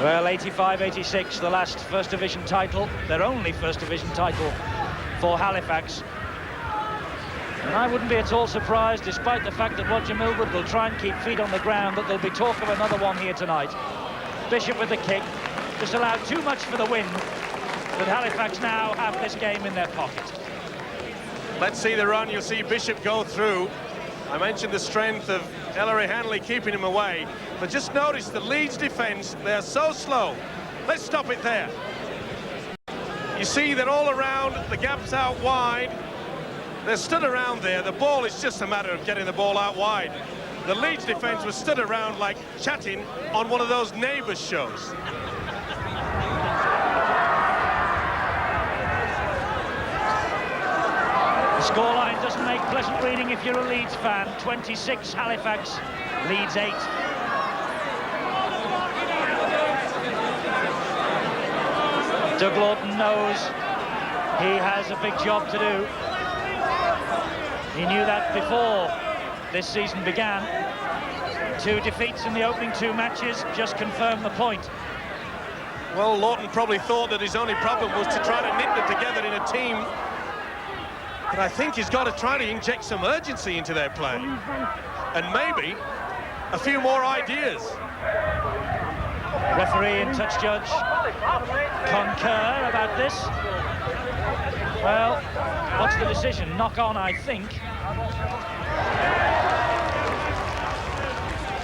Well, 85-86, the last First Division title, their only First Division title for Halifax. And I wouldn't be at all surprised, despite the fact that Roger Millwood will try and keep feet on the ground, that there'll be talk of another one here tonight. Bishop with the kick, just allowed too much for the win, but Halifax now have this game in their pocket. Let's see the run. You'll see Bishop go through. I mentioned the strength of Ellery Hanley keeping him away, but just notice the Leeds defence, they're so slow. Let's stop it there. You see that all around, the gap's out wide. They're stood around there. The ball is just a matter of getting the ball out wide. The Leeds defence was stood around like chatting on one of those Neighbours shows. The scoreline doesn't make pleasant reading if you're a Leeds fan. 26 Halifax, Leeds 8. Doug Lawton knows he has a big job to do. He knew that before this season began. 2 defeats in the opening 2 matches just confirm the point. Well, Lawton probably thought that his only problem was to try to knit them together in a team. But I think he's got to try to inject some urgency into their play. And maybe a few more ideas. Referee and touch judge concur about this. Well, what's the decision? Knock on, I think.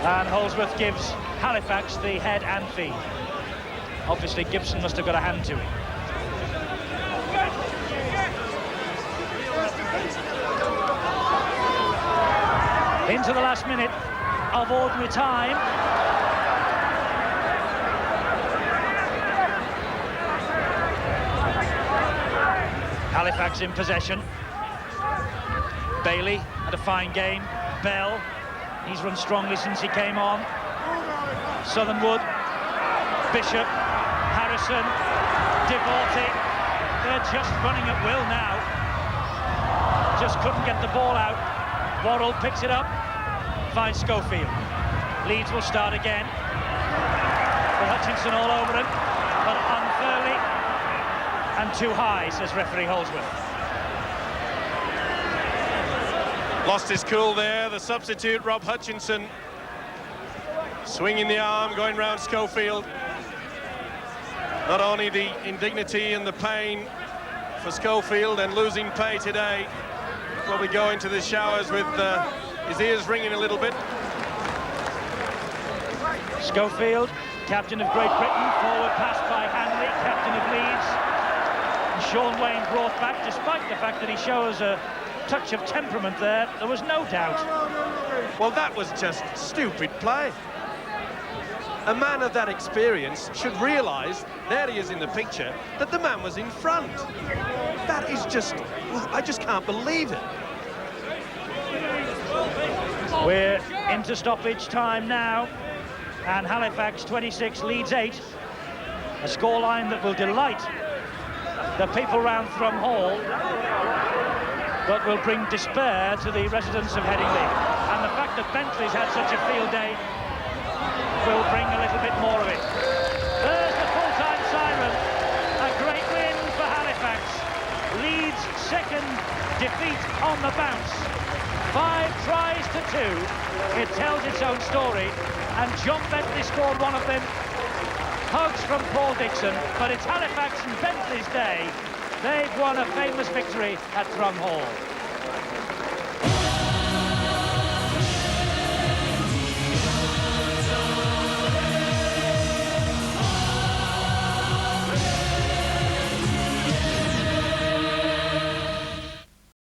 And Holsworth gives Halifax the head and feet. Obviously, Gibson must have got a hand to it. Into the last minute of ordinary time. Halifax in possession. Bailey had a fine game. Bell, he's run strongly since he came on. Southernwood, Bishop, Harrison, Devorty. They're just running at will now. Just couldn't get the ball out. Worrell picks it up, finds Schofield. Leeds will start again. With Hutchinson all over him, but unfairly and too high, says referee Holsworth. Lost his cool there, the substitute, Rob Hutchinson. Swinging the arm, going round Schofield. Not only the indignity and the pain for Schofield and losing pay today, probably go into the showers with his ears ringing a little bit. Schofield, captain of Great Britain, forward pass by Hanley, captain of Leeds. And Sean Wayne brought back, despite the fact that he shows a touch of temperament there was no doubt. Well, that was just stupid play. A man of that experience should realise, there he is in the picture, that the man was in front. That is just, I just can't believe it. We're into stoppage time now, and Halifax 26, Leeds 8. A scoreline that will delight the people round Thrum Hall, but will bring despair to the residents of Headingley. And the fact that Bentley's had such a field day will bring a little bit more of it. There's the full-time siren. A great win for Halifax. Leeds' second defeat on the bounce. 5 tries to 2. It tells its own story, and John Bentley scored one of them. Hugs from Paul Dixon, but it's Halifax and Bentley's day. They've won a famous victory at Thrum Hall.